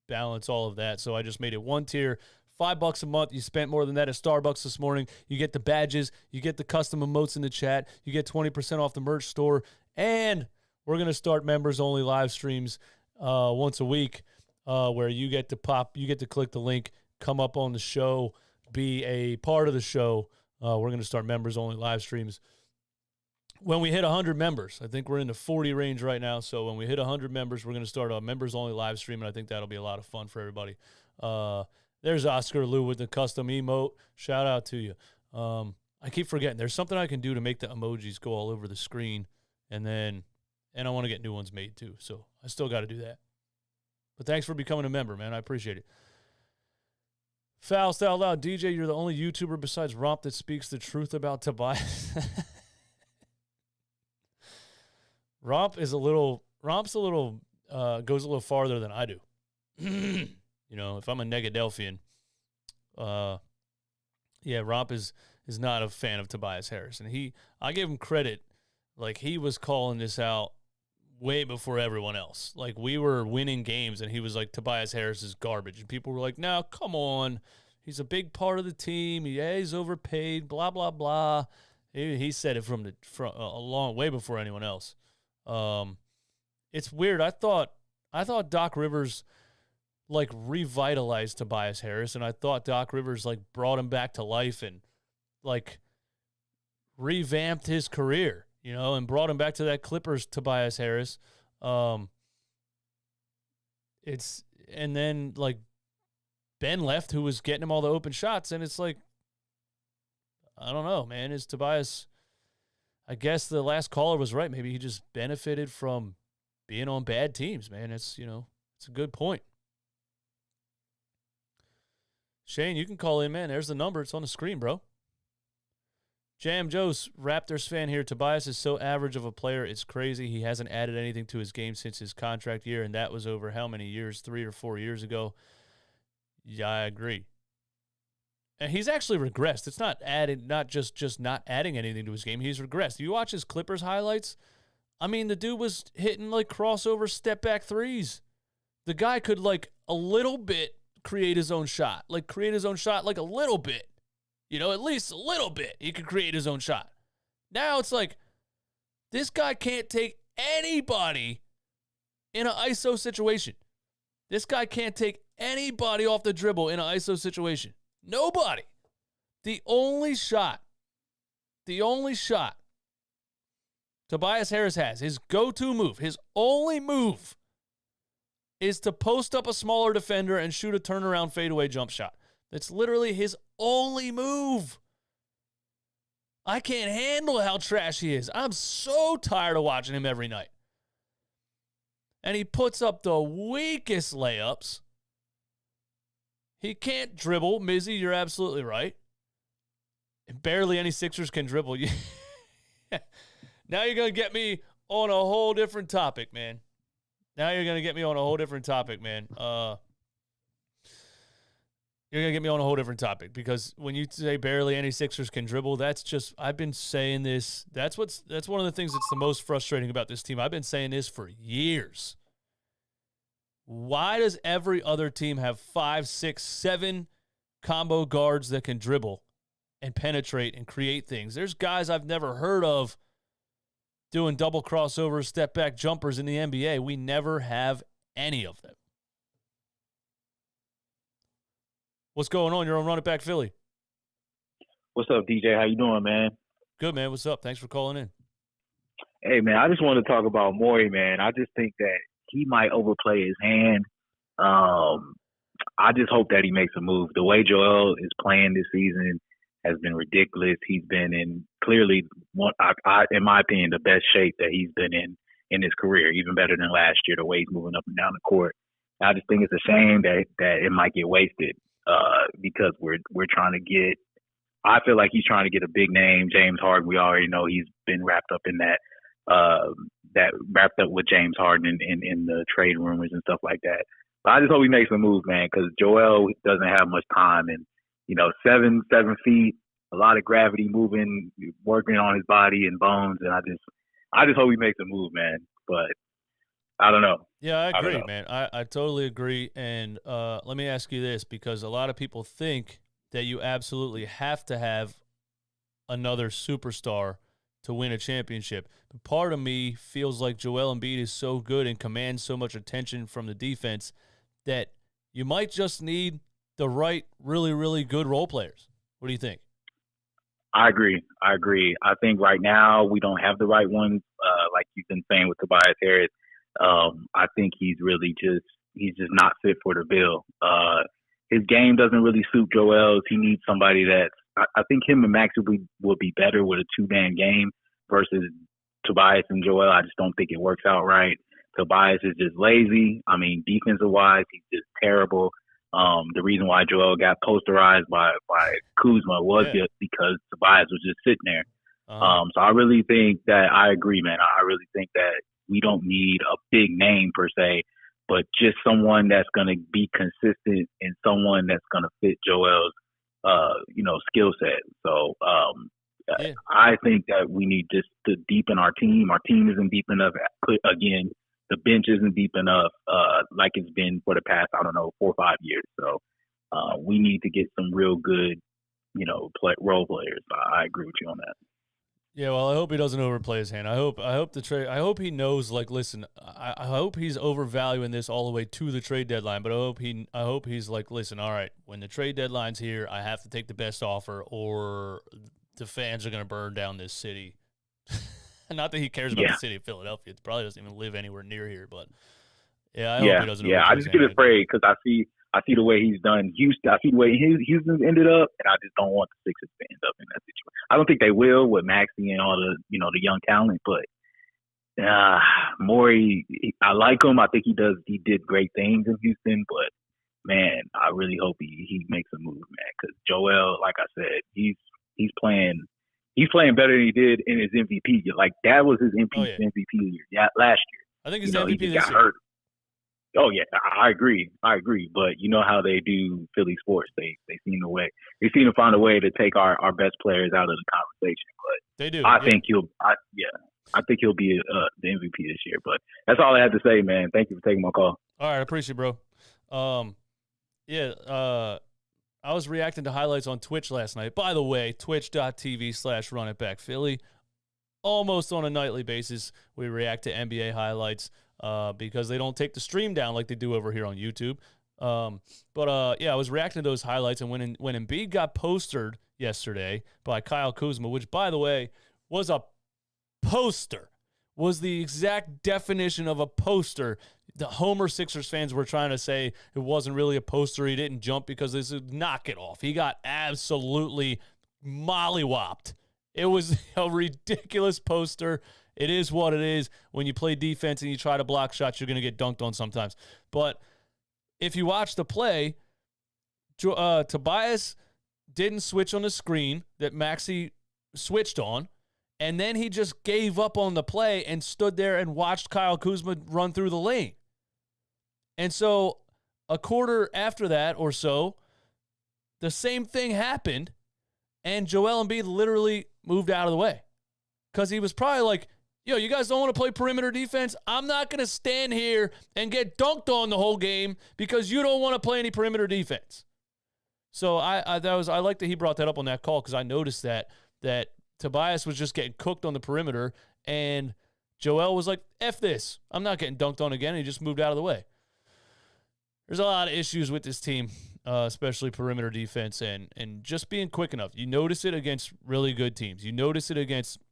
balance all of that. So I just made it 1 tier. $5 a month. You spent more than that at Starbucks this morning. You get the badges. You get the custom emotes in the chat. You get 20% off the merch store. And we're going to start members-only live streams once a week where you get to click the link, come up on the show, be a part of the show. We're going to start members-only live streams when we hit 100 members. I think we're in the 40 range right now. So when we hit 100 members, we're going to start a members-only live stream, and I think that'll be a lot of fun for everybody. There's Oscar Lou with the custom emote. Shout out to you. I keep forgetting. There's something I can do to make the emojis go all over the screen, and I want to get new ones made too. So I still got to do that. But thanks for becoming a member, man. I appreciate it. Faust out loud, DJ, you're the only YouTuber besides Romp that speaks the truth about Tobias. Goes a little farther than I do. You know, if I'm a Negadelphian, Romp is not a fan of Tobias Harris. And I give him credit, like he was calling this out way before everyone else. Like we were winning games and he was like, Tobias Harris is garbage. And people were like, no, come on. He's a big part of the team. Yeah, he's overpaid, blah, blah, blah. He said it from a long way before anyone else. It's weird. I thought Doc Rivers like revitalized Tobias Harris, and I thought Doc Rivers like brought him back to life and like revamped his career, and brought him back to that Clippers Tobias Harris. And then like Ben left, who was getting him all the open shots, and it's like, I don't know, man. Is Tobias, I guess the last caller was right. Maybe he just benefited from being on bad teams, man. It's a good point. Shane, you can call in, man. There's the number. It's on the screen, bro. Jam Joe's Raptors fan here. Tobias is so average of a player, it's crazy. He hasn't added anything to his game since his contract year, and that was over how many years? 3 or 4 years ago. Yeah, I agree. And he's actually regressed. It's not just not adding anything to his game. He's regressed. You watch his Clippers highlights, I mean, the dude was hitting like crossover step back threes. The guy could like a little bit create his own shot. Like a little bit. At least a little bit. He could create his own shot. Now it's like, this guy can't take anybody in an ISO situation. This guy can't take anybody off the dribble in an ISO situation. Nobody. The only shot Tobias Harris has, his go-to move, his only move, is to post up a smaller defender and shoot a turnaround fadeaway jump shot. That's literally his only move. I can't handle how trash he is. I'm so tired of watching him every night. And he puts up the weakest layups. He can't dribble. Mizzy, you're absolutely right. Barely any Sixers can dribble. Now you're going to get me on a whole different topic, man. You're going to get me on a whole different topic, because when you say barely any Sixers can dribble, that's just, I've been saying this. That's one of the things that's the most frustrating about this team. I've been saying this for years. Why does every other team have 5, 6, 7 combo guards that can dribble and penetrate and create things? There's guys I've never heard of doing double crossovers, step back jumpers in the NBA. We never have any of them. What's going on? You're on Run It Back Philly. What's up, DJ? How you doing, man? Good, man. What's up? Thanks for calling in. Hey, man, I just want to talk about Morey, man. I just think that he might overplay his hand. I just hope that he makes a move. The way Joel is playing this season has been ridiculous. He's been in clearly, in my opinion, the best shape that he's been in his career, even better than last year, the way he's moving up and down the court. I just think it's a shame that it might get wasted because we're trying to get – I feel like he's trying to get a big name. James Harden, we already know he's been wrapped up in that wrapped up with James Harden in the trade rumors and stuff like that. But I just hope he makes a move, man, because Joel doesn't have much time. And, 7 feet, a lot of gravity moving, working on his body and bones. And I just hope he makes a move, man. But I don't know. Yeah, I agree, man. I totally agree. And let me ask you this, because a lot of people think that you absolutely have to have another superstar to win a championship. But part of me feels like Joel Embiid is so good and commands so much attention from the defense that you might just need the right, really, really good role players. What do you think? I agree. I think right now we don't have the right ones, like you've been saying with Tobias Harris. I think he's just not fit for the bill. His game doesn't really suit Joel's. He needs somebody I think him and Max would be better with a 2-man game versus Tobias and Joel. I just don't think it works out right. Tobias is just lazy. I mean, defensive-wise, he's just terrible. The reason why Joel got posterized by Kuzma was just because Tobias was just sitting there. So I really think that I agree, man. I really think that we don't need a big name per se, but just someone that's going to be consistent and someone that's going to fit Joel's skill set. So I think that we need just to deepen our team. Our team isn't deep enough. Again, the bench isn't deep enough like it's been for the past, 4 or 5 years. So We need to get some real good, role players. I agree with you on that. Yeah, well, I hope he doesn't overplay his hand. I hope he knows, like, listen, I hope he's overvaluing this all the way to the trade deadline, but I hope he's like, listen, all right, when the trade deadline's here, I have to take the best offer or the fans are going to burn down this city. Not that he cares about the city of Philadelphia. It probably doesn't even live anywhere near here, but I hope he doesn't overplay I just get afraid because I see the way he's done Houston. I see the way Houston's ended up, and I just don't want the Sixers to end up in that situation. I don't think they will with Maxey and all the the young talent, but Morey, I like him. I think he did great things in Houston, but man, I really hope he makes a move, man. Because Joel, like I said, he's playing better than he did in his MVP year. Like that was his MVP year last year. I think he's the MVP this year. Hurt. Oh yeah, I agree. But you know how they do Philly sports. They seem to find a way to take our best players out of the conversation. But they do. I think he'll be the MVP this year. But that's all I have to say, man. Thank you for taking my call. All right, I appreciate it, bro. I was reacting to highlights on Twitch last night. By the way, twitch.tv/runitbackphilly. Almost on a nightly basis, we react to NBA highlights. Because they don't take the stream down like they do over here on YouTube. I was reacting to those highlights, and when Embiid got postered yesterday by Kyle Kuzma, which, by the way, was a poster, was the exact definition of a poster. The Homer Sixers fans were trying to say it wasn't really a poster. He didn't jump because this is knock it off. He got absolutely mollywopped. It was a ridiculous poster. It is what it is. When you play defense and you try to block shots, you're going to get dunked on sometimes. But if you watch the play, Tobias didn't switch on the screen that Maxey switched on, and then he just gave up on the play and stood there and watched Kyle Kuzma run through the lane. And so a quarter after that or so, the same thing happened, and Joel Embiid literally moved out of the way because he was probably like, yo, you guys don't want to play perimeter defense? I'm not going to stand here and get dunked on the whole game because you don't want to play any perimeter defense. So I like that he brought that up on that call because I noticed that Tobias was just getting cooked on the perimeter, and Joel was like, F this. I'm not getting dunked on again. And he just moved out of the way. There's a lot of issues with this team, especially perimeter defense and just being quick enough. You notice it against really good teams. You notice it against –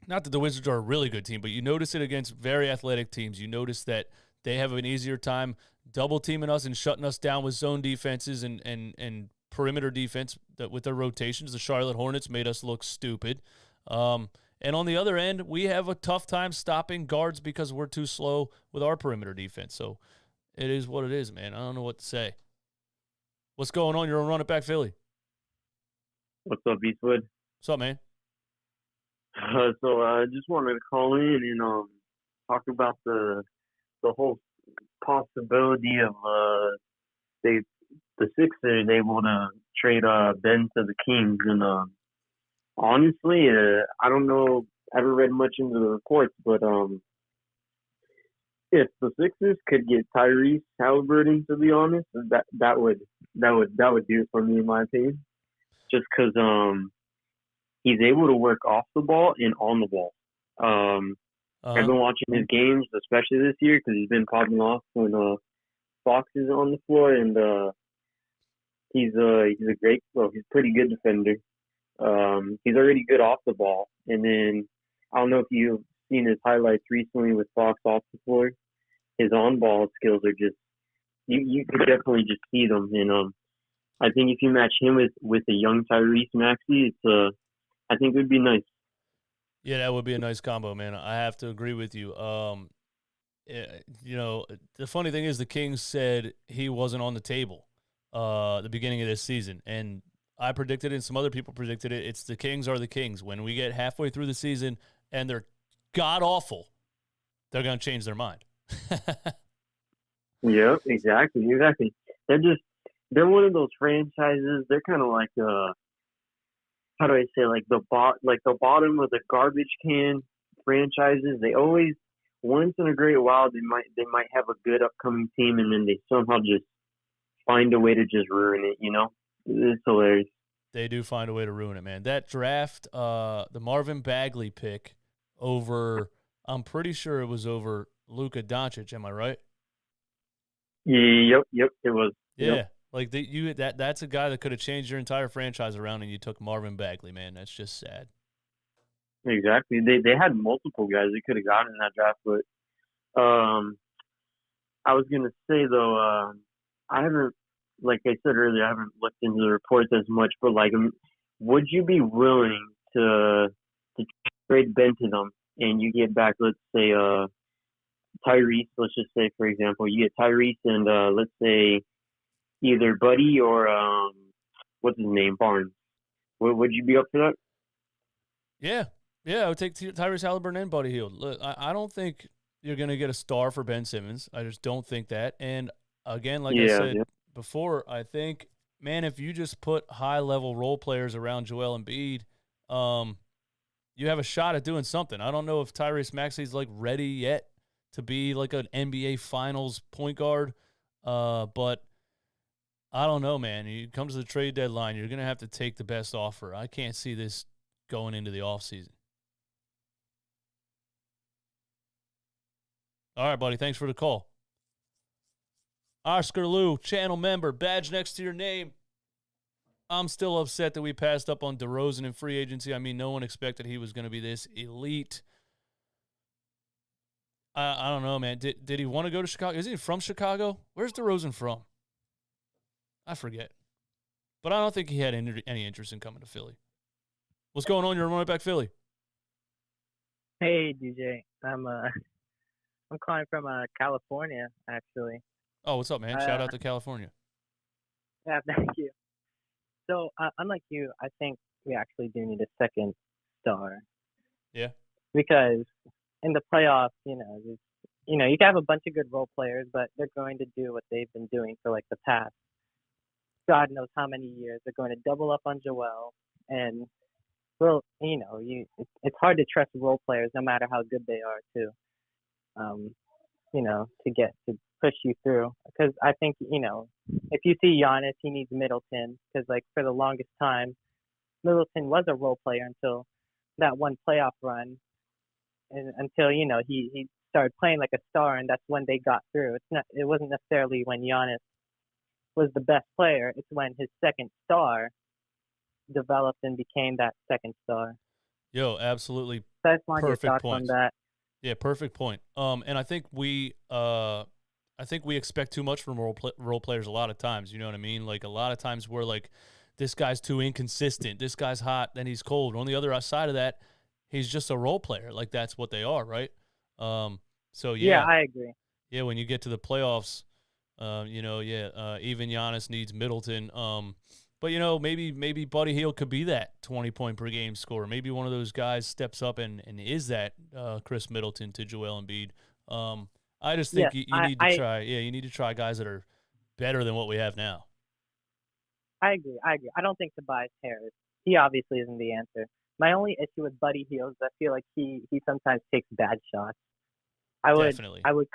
not that the Wizards are a really good team, but you notice it against very athletic teams. You notice that they have an easier time double-teaming us and shutting us down with zone defenses and perimeter defense with their rotations. The Charlotte Hornets made us look stupid. And on the other end, we have a tough time stopping guards because we're too slow with our perimeter defense. So it is what it is, man. I don't know what to say. What's going on? You're on Run It Back Philly. What's up, Eastwood? What's up, man? So I just wanted to call in and talk about the whole possibility of the Sixers able to trade Ben to the Kings, and honestly, I don't know. I haven't read much into the reports, but if the Sixers could get Tyrese Halliburton, to be honest, that would do it for me, in my opinion. Just because he's able to work off the ball and on the ball. I've been watching his games, especially this year, because he's been popping off when Fox is on the floor, and he's a pretty good defender. He's already good off the ball, and then I don't know if you've seen his highlights recently with Fox off the floor. His on-ball skills are just you could definitely just see them, and I think if you match him with a young Tyrese Maxey, I think it would be nice. Yeah, that would be a nice combo, man. I have to agree with you. The funny thing is the Kings said he wasn't on the table the beginning of this season, and I predicted it and some other people predicted it. It's the Kings are the Kings. When we get halfway through the season and they're god-awful, they're going to change their mind. Yeah, exactly. They're one of those franchises. They're kind of like how do I say, like the bottom of the garbage can franchises. They always, once in a great while, they might have a good upcoming team, and then they somehow just find a way to just ruin it. It's hilarious. They do find a way to ruin it, man. That draft, the Marvin Bagley pick over, I'm pretty sure it was over Luka Doncic. Am I right? Yep, it was. Yeah, Yep. like that's a guy that could have changed your entire franchise around, and you took Marvin Bagley, man. That's just sad. Exactly. They had multiple guys they could have gotten in that draft, but I was gonna say though, I haven't, like I said earlier, I haven't looked into the reports as much, but like, would you be willing to trade Ben to them and you get back, let's say, Tyrese? Let's just say, for example, you get Tyrese and let's say either Buddy or what's his name, Barnes. Would you be up for that? Yeah, I would take Tyrese Halliburton and Buddy Hield. Look, I don't think you're going to get a star for Ben Simmons. I just don't think that. And again, like I said before, I think, man, if you just put high-level role players around Joel Embiid, you have a shot at doing something. I don't know if Tyrese Maxey's like ready yet to be like an NBA Finals point guard, but I don't know, man. It comes to the trade deadline, you're going to have to take the best offer. I can't see this going into the offseason. All right, buddy. Thanks for the call. Oscar Lou, channel member, badge next to your name. I'm still upset that we passed up on DeRozan in free agency. I mean, no one expected he was going to be this elite. I don't know, man. Did he want to go to Chicago? Is he from Chicago? Where's DeRozan from? I forget. But I don't think he had any interest in coming to Philly. What's going on? You're running back Philly. Hey, DJ. I'm calling from California, actually. Oh, what's up, man? Shout out to California. Yeah, thank you. So, unlike you, I think we actually do need a second star. Yeah. Because in the playoffs, you can have a bunch of good role players, but they're going to do what they've been doing for like the past God knows how many years. They're going to double up on Joel, and it's hard to trust role players no matter how good they are too. To push you through. Because I think, if you see Giannis, he needs Middleton. Because, like, for the longest time, Middleton was a role player until that one playoff run. And until, he started playing like a star, and that's when they got through. It wasn't necessarily when Giannis was the best player. It's when his second star developed and became that second star. Yo, absolutely. That's my Perfect thoughts on that. Yeah, perfect point. And I think we expect too much from role players a lot of times. You know what I mean? Like a lot of times we're like, this guy's too inconsistent. This guy's hot, then he's cold. On the other side of that, he's just a role player. Like that's what they are, right? Yeah, I agree. Yeah, when you get to the playoffs, even Giannis needs Middleton. But, maybe Buddy Hield could be that 20-point per game scorer. Maybe one of those guys steps up and is that Chris Middleton to Joel Embiid. I just think you need to try. Yeah, you need to try guys that are better than what we have now. I agree. I don't think Tobias Harris, he obviously isn't the answer. My only issue with Buddy Hield is I feel like he sometimes takes bad shots. Definitely. I would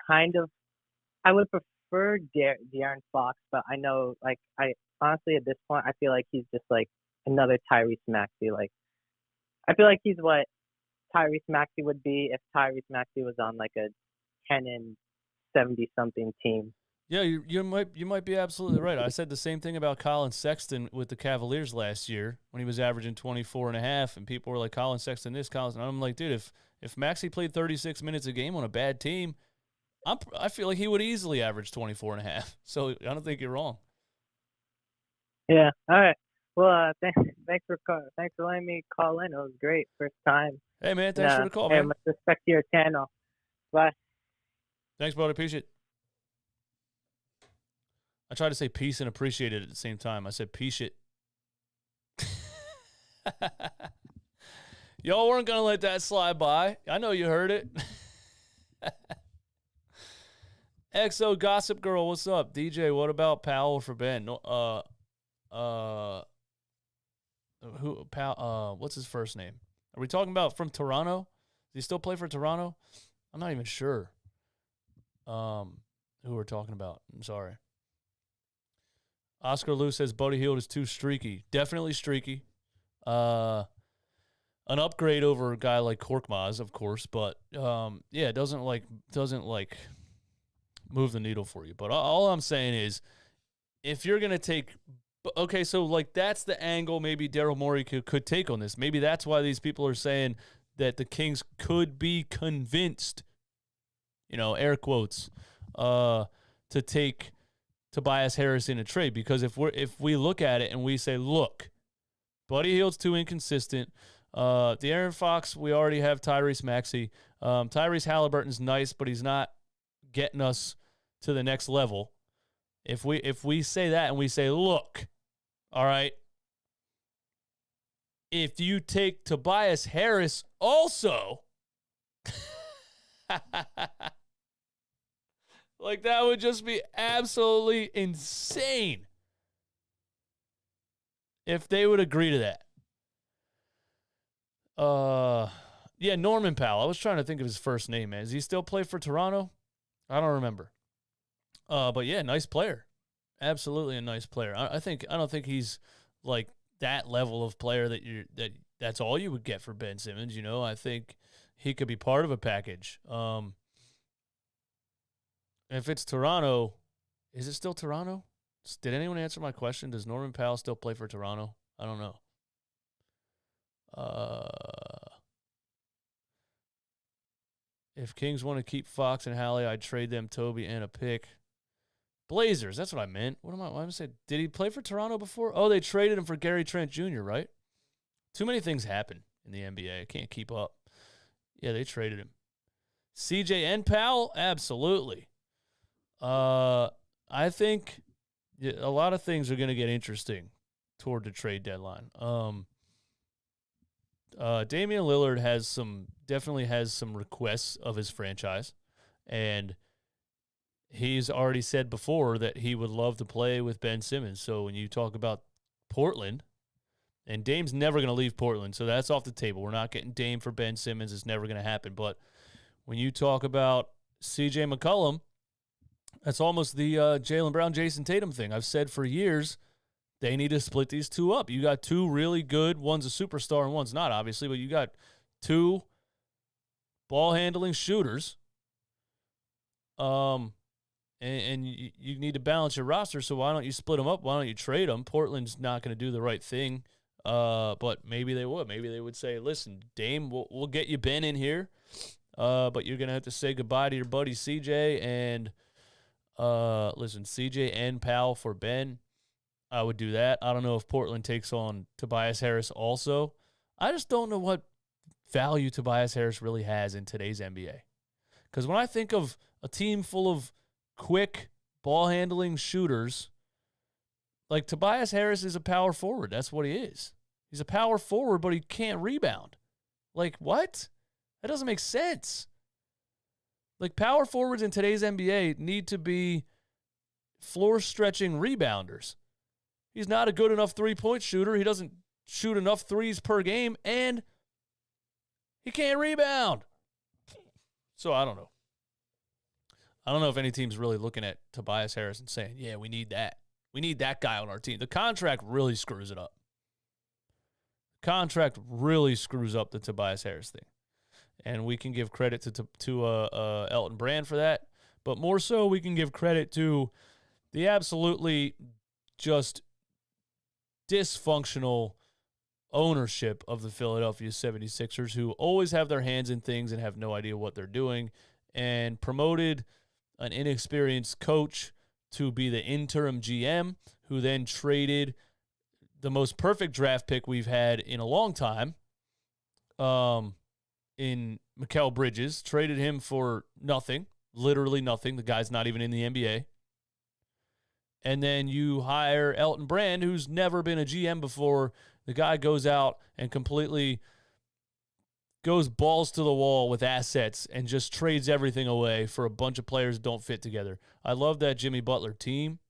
prefer De'Aaron Fox, but I know, like, honestly, at this point, I feel like he's just like another Tyrese Maxey. Like, I feel like he's what Tyrese Maxey would be if Tyrese Maxey was on like a 10-70-something team. Yeah, you might be absolutely right. I said the same thing about Colin Sexton with the Cavaliers last year when he was averaging 24.5, and people were like, Colin Sexton this, Colin. And I'm like, dude, if Maxey played 36 minutes a game on a bad team, I feel like he would easily average 24.5. So I don't think you're wrong. Yeah. All right. Well, thanks for letting me call in. It was great. First time. Hey, man. Thanks for the call, man. Much respect to your channel. Bye. Thanks, brother. Appreciate it. I tried to say peace and appreciate it at the same time. I said peace it. Y'all weren't going to let that slide by. I know you heard it. XO Gossip Girl, what's up? DJ, what about Powell for Ben? What's his first name? Are we talking about from Toronto? Does he still play for Toronto? I'm not even sure who we're talking about. I'm sorry. Oscar Lou says Buddy Hield is too streaky. Definitely streaky. An upgrade over a guy like Korkmaz, of course, but it doesn't move the needle for you. But all I'm saying is, if you're gonna take, okay, so like that's the angle maybe Daryl Morey could take on this. Maybe that's why these people are saying that the Kings could be convinced, air quotes, to take Tobias Harris in a trade, because if we look at it and we say, look, Buddy Hield's too inconsistent. De'Aaron Fox, we already have Tyrese Maxey. Tyrese Halliburton's nice, but he's not getting us to the next level. If we say that and we say, look, all right, if you take Tobias Harris also, like that would just be absolutely insane if they would agree to that. Norman Powell. I was trying to think of his first name, man. Does he still play for Toronto? I don't remember. But yeah, nice player. Absolutely a nice player. I don't think he's like that level of player that's all you would get for Ben Simmons. I think he could be part of a package. If it's Toronto, is it still Toronto? Did anyone answer my question? Does Norman Powell still play for Toronto? I don't know. If Kings want to keep Fox and Hallie, I'd trade them Toby and a pick. Blazers, that's what I meant. What am I saying? Did he play for Toronto before? Oh, they traded him for Gary Trent Jr., right? Too many things happen in the NBA. I can't keep up. Yeah, they traded him. CJ and Powell? Absolutely. I think a lot of things are going to get interesting toward the trade deadline. Damian Lillard definitely has some requests of his franchise, and he's already said before that he would love to play with Ben Simmons. So when you talk about Portland, and Dame's never going to leave Portland, so that's off the table. We're not getting Dame for Ben Simmons. It's never going to happen. But when you talk about C.J. McCollum, that's almost the Jaylen Brown, Jason Tatum thing. I've said for years they need to split these two up. You got two really good, one's a superstar and one's not, obviously, but you got two ball-handling shooters. And you need to balance your roster, so why don't you split them up? Why don't you trade them? Portland's not going to do the right thing, but maybe they would. Maybe they would say, listen, Dame, we'll get you Ben in here, but you're going to have to say goodbye to your buddy CJ, and listen, CJ and Powell for Ben. I would do that. I don't know if Portland takes on Tobias Harris also. I just don't know what value Tobias Harris really has in today's NBA. Because when I think of a team full of quick ball-handling shooters, like Tobias Harris is a power forward. That's what he is. He's a power forward, but he can't rebound. Like, what? That doesn't make sense. Like, power forwards in today's NBA need to be floor-stretching rebounders. He's not a good enough three-point shooter. He doesn't shoot enough threes per game, and he can't rebound. So I don't know. I don't know if any team's really looking at Tobias Harris and saying, yeah, we need that. We need that guy on our team. The contract really screws it up. The contract really screws up the Tobias Harris thing. And we can give credit to Elton Brand for that. But more so, we can give credit to the absolutely just dysfunctional ownership of the Philadelphia 76ers, who always have their hands in things and have no idea what they're doing, and promoted an inexperienced coach to be the interim GM, who then traded the most perfect draft pick we've had in a long time, in Mikal Bridges, traded him for nothing, literally nothing. The guy's not even in the NBA. And then you hire Elton Brand, who's never been a GM before. The guy goes out and completely goes balls to the wall with assets and just trades everything away for a bunch of players that don't fit together. I love that Jimmy Butler team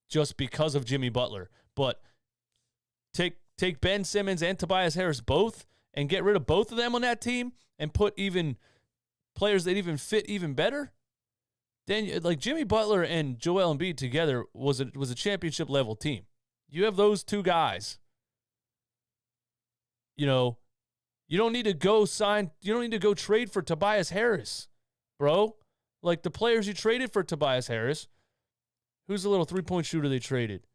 just because of Jimmy Butler. But take Ben Simmons and Tobias Harris both and get rid of both of them on that team and put even players that even fit even better. then like Jimmy Butler and Joel Embiid together was a championship level team. You have those two guys. You know, you don't need to go trade for Tobias Harris, bro. Like the players you traded for Tobias Harris. Who's the little 3-point shooter they traded?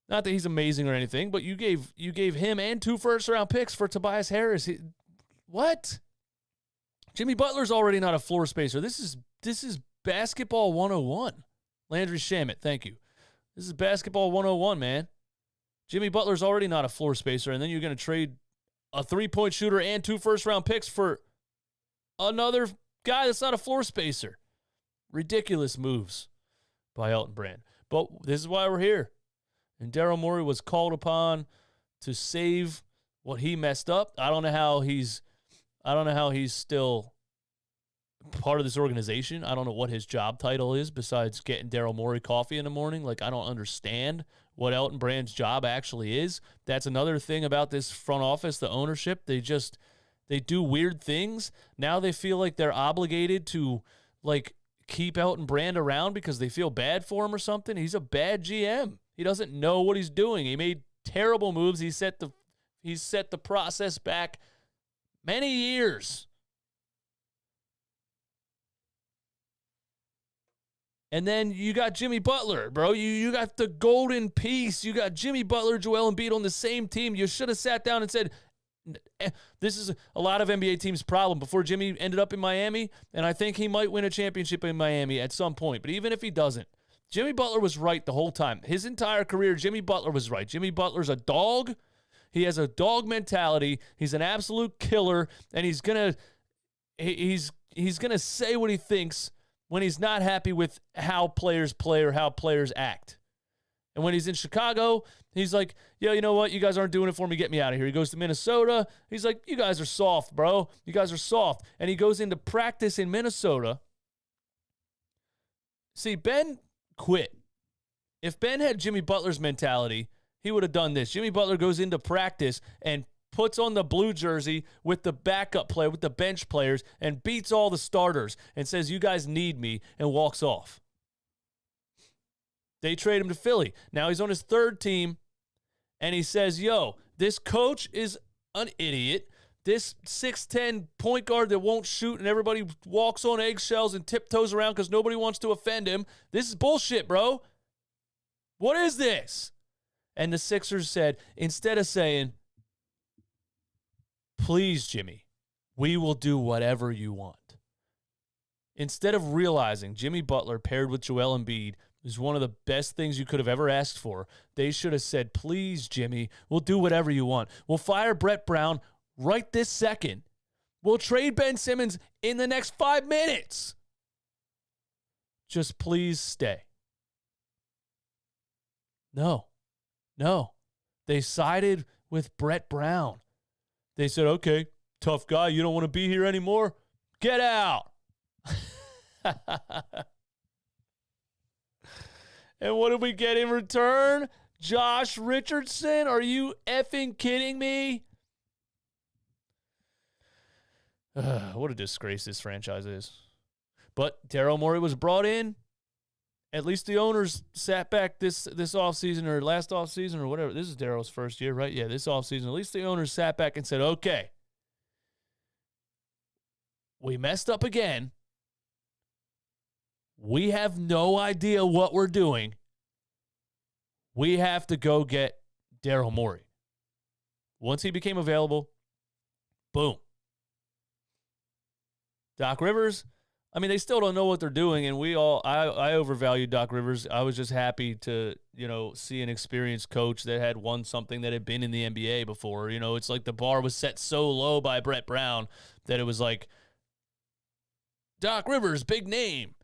Not that he's amazing or anything, but you gave him and 2 first-round picks for Tobias Harris. What? Jimmy Butler's already not a floor spacer. This is basketball 101. Landry Shamet, thank you. This is basketball 101, man. Jimmy Butler's already not a floor spacer, and then you're going to trade a 3-point shooter and 2 first-round picks for another guy that's not a floor spacer. Ridiculous moves by Elton Brand. But this is why we're here. And Daryl Morey was called upon to save what he messed up. I don't know how he's still part of this organization. I don't know what his job title is besides getting Daryl Morey coffee in the morning. Like, I don't understand what Elton Brand's job actually is. That's another thing about this front office, the ownership. They do weird things. Now they feel like they're obligated to, like, keep Elton Brand around because they feel bad for him or something. He's a bad GM. He doesn't know what he's doing. He made terrible moves. He set the process back many years. And then you got Jimmy Butler, bro. You got the golden piece. You got Jimmy Butler, Joel Embiid on the same team. You should have sat down and said, this is a lot of NBA teams' problem before Jimmy ended up in Miami, and I think he might win a championship in Miami at some point. But even if he doesn't, Jimmy Butler was right the whole time. His entire career, Jimmy Butler was right. Jimmy Butler's a dog. He has a dog mentality. He's an absolute killer, and he's gonna say what he thinks when he's not happy with how players play or how players act. And when he's in Chicago, he's like, yo, you know what? You guys aren't doing it for me. Get me out of here. He goes to Minnesota. He's like, you guys are soft, bro. You guys are soft. And he goes into practice in Minnesota. See, Ben quit. If Ben had Jimmy Butler's mentality, he would have done this. Jimmy Butler goes into practice and puts on the blue jersey with the backup player, with the bench players, and beats all the starters and says, you guys need me, and walks off. They trade him to Philly. Now he's on his 3rd team, and he says, yo, this coach is an idiot. This 6'10 point guard that won't shoot and everybody walks on eggshells and tiptoes around because nobody wants to offend him. This is bullshit, bro. What is this? And the Sixers said, instead of saying, please, Jimmy, we will do whatever you want. Instead of realizing Jimmy Butler paired with Joel Embiid is one of the best things you could have ever asked for, they should have said, please, Jimmy, we'll do whatever you want. We'll fire Brett Brown right this second. We'll trade Ben Simmons in the next 5 minutes. Just please stay. No. They sided with Brett Brown. They said, okay, tough guy, you don't want to be here anymore? Get out. And what did we get in return? Josh Richardson? Are you effing kidding me? What a disgrace this franchise is. But Daryl Morey was brought in. At least the owners sat back this offseason or last offseason or whatever. This is Daryl's first year, right? Yeah, this offseason. At least the owners sat back and said, okay, we messed up again. We have no idea what we're doing. We have to go get Daryl Morey. Once he became available, boom. Doc Rivers, I mean, they still don't know what they're doing, and I overvalue Doc Rivers. I was just happy to, see an experienced coach that had won something that had been in the NBA before. It's like the bar was set so low by Brett Brown that it was like, Doc Rivers, big name.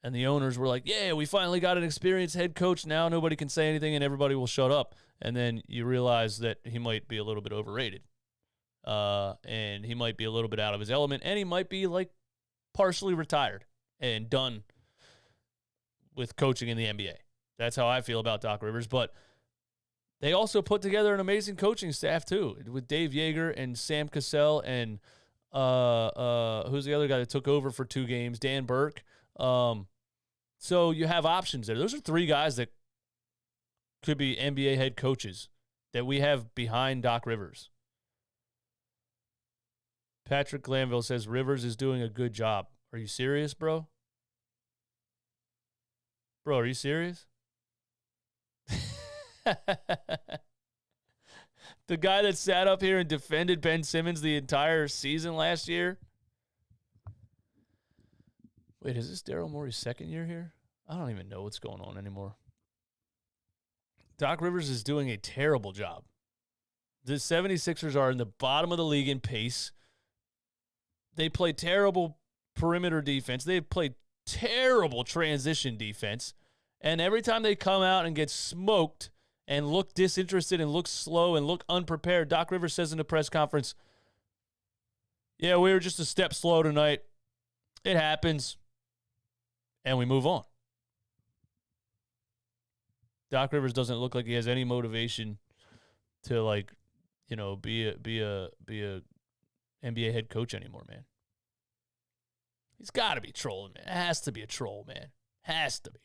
And the owners were like, yeah, we finally got an experienced head coach. Now nobody can say anything and everybody will shut up. And then you realize that he might be a little bit overrated. And he might be a little bit out of his element. And he might be like partially retired and done with coaching in the NBA. That's how I feel about Doc Rivers. But they also put together an amazing coaching staff too, with Dave Yeager and Sam Cassell and who's the other guy that took over for 2 games? Dan Burke. So you have options there. Those are three guys that could be NBA head coaches that we have behind Doc Rivers. Patrick Glanville says Rivers is doing a good job. Are you serious, bro? Bro, are you serious? The guy that sat up here and defended Ben Simmons the entire season last year. Wait, is this Daryl Morey's second year here? I don't even know what's going on anymore. Doc Rivers is doing a terrible job. The 76ers are in the bottom of the league in pace. They play terrible perimeter defense. They play terrible transition defense. And every time they come out and get smoked and look disinterested and look slow and look unprepared, Doc Rivers says in the press conference, yeah, we were just a step slow tonight. It happens. And we move on. Doc Rivers doesn't look like he has any motivation to, like, you know, be a NBA head coach anymore, man. He's got to be trolling, man. It has to be a troll, man. Has to be.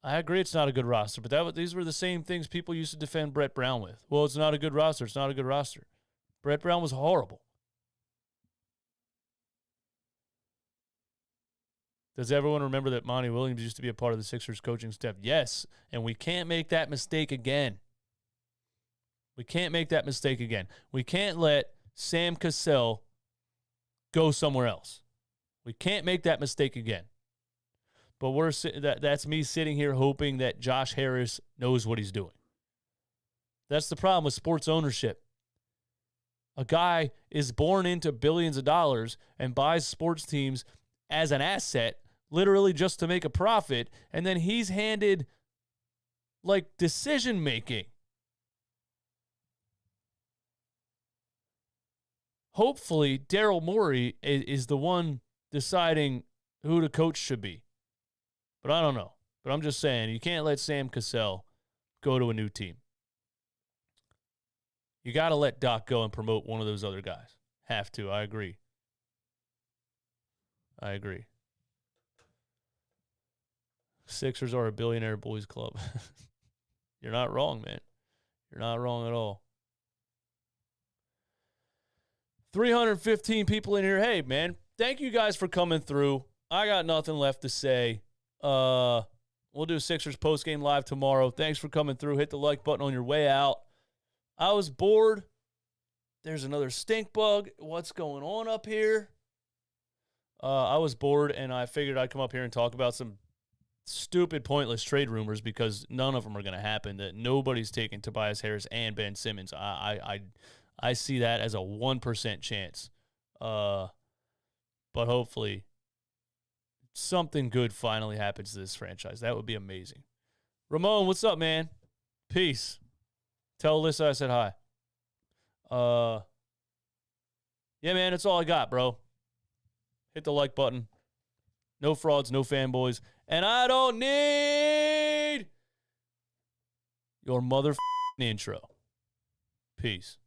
I agree it's not a good roster, but these were the same things people used to defend Brett Brown with. Well, it's not a good roster. It's not a good roster. Brett Brown was horrible. Does everyone remember that Monty Williams used to be a part of the Sixers coaching staff? Yes, and we can't make that mistake again. We can't make that mistake again. We can't let Sam Cassell go somewhere else. We can't make that mistake again. But that's me sitting here hoping that Josh Harris knows what he's doing. That's the problem with sports ownership. A guy is born into billions of dollars and buys sports teams as an asset, literally just to make a profit, and then he's handed, like, decision-making. Hopefully, Daryl Morey is the one deciding who the coach should be. But I don't know. But I'm just saying, you can't let Sam Cassell go to a new team. You got to let Doc go and promote one of those other guys. Have to. I agree. Sixers are a billionaire boys club. You're not wrong, man. You're not wrong at all. 315 people in here. Hey, man, thank you guys for coming through. I got nothing left to say. We'll do Sixers postgame live tomorrow. Thanks for coming through. Hit the like button on your way out. I was bored. There's another stink bug. What's going on up here? I was bored, and I figured I'd come up here and talk about some stupid, pointless trade rumors because none of them are going to happen. That nobody's taking Tobias Harris and Ben Simmons. I see that as a 1% chance. But hopefully something good finally happens to this franchise. That would be amazing. Ramon, what's up, man? Peace. Tell Alyssa I said hi. Yeah, man, that's all I got, bro. Hit the like button. No frauds, no fanboys. And I don't need your motherfucking intro. Peace.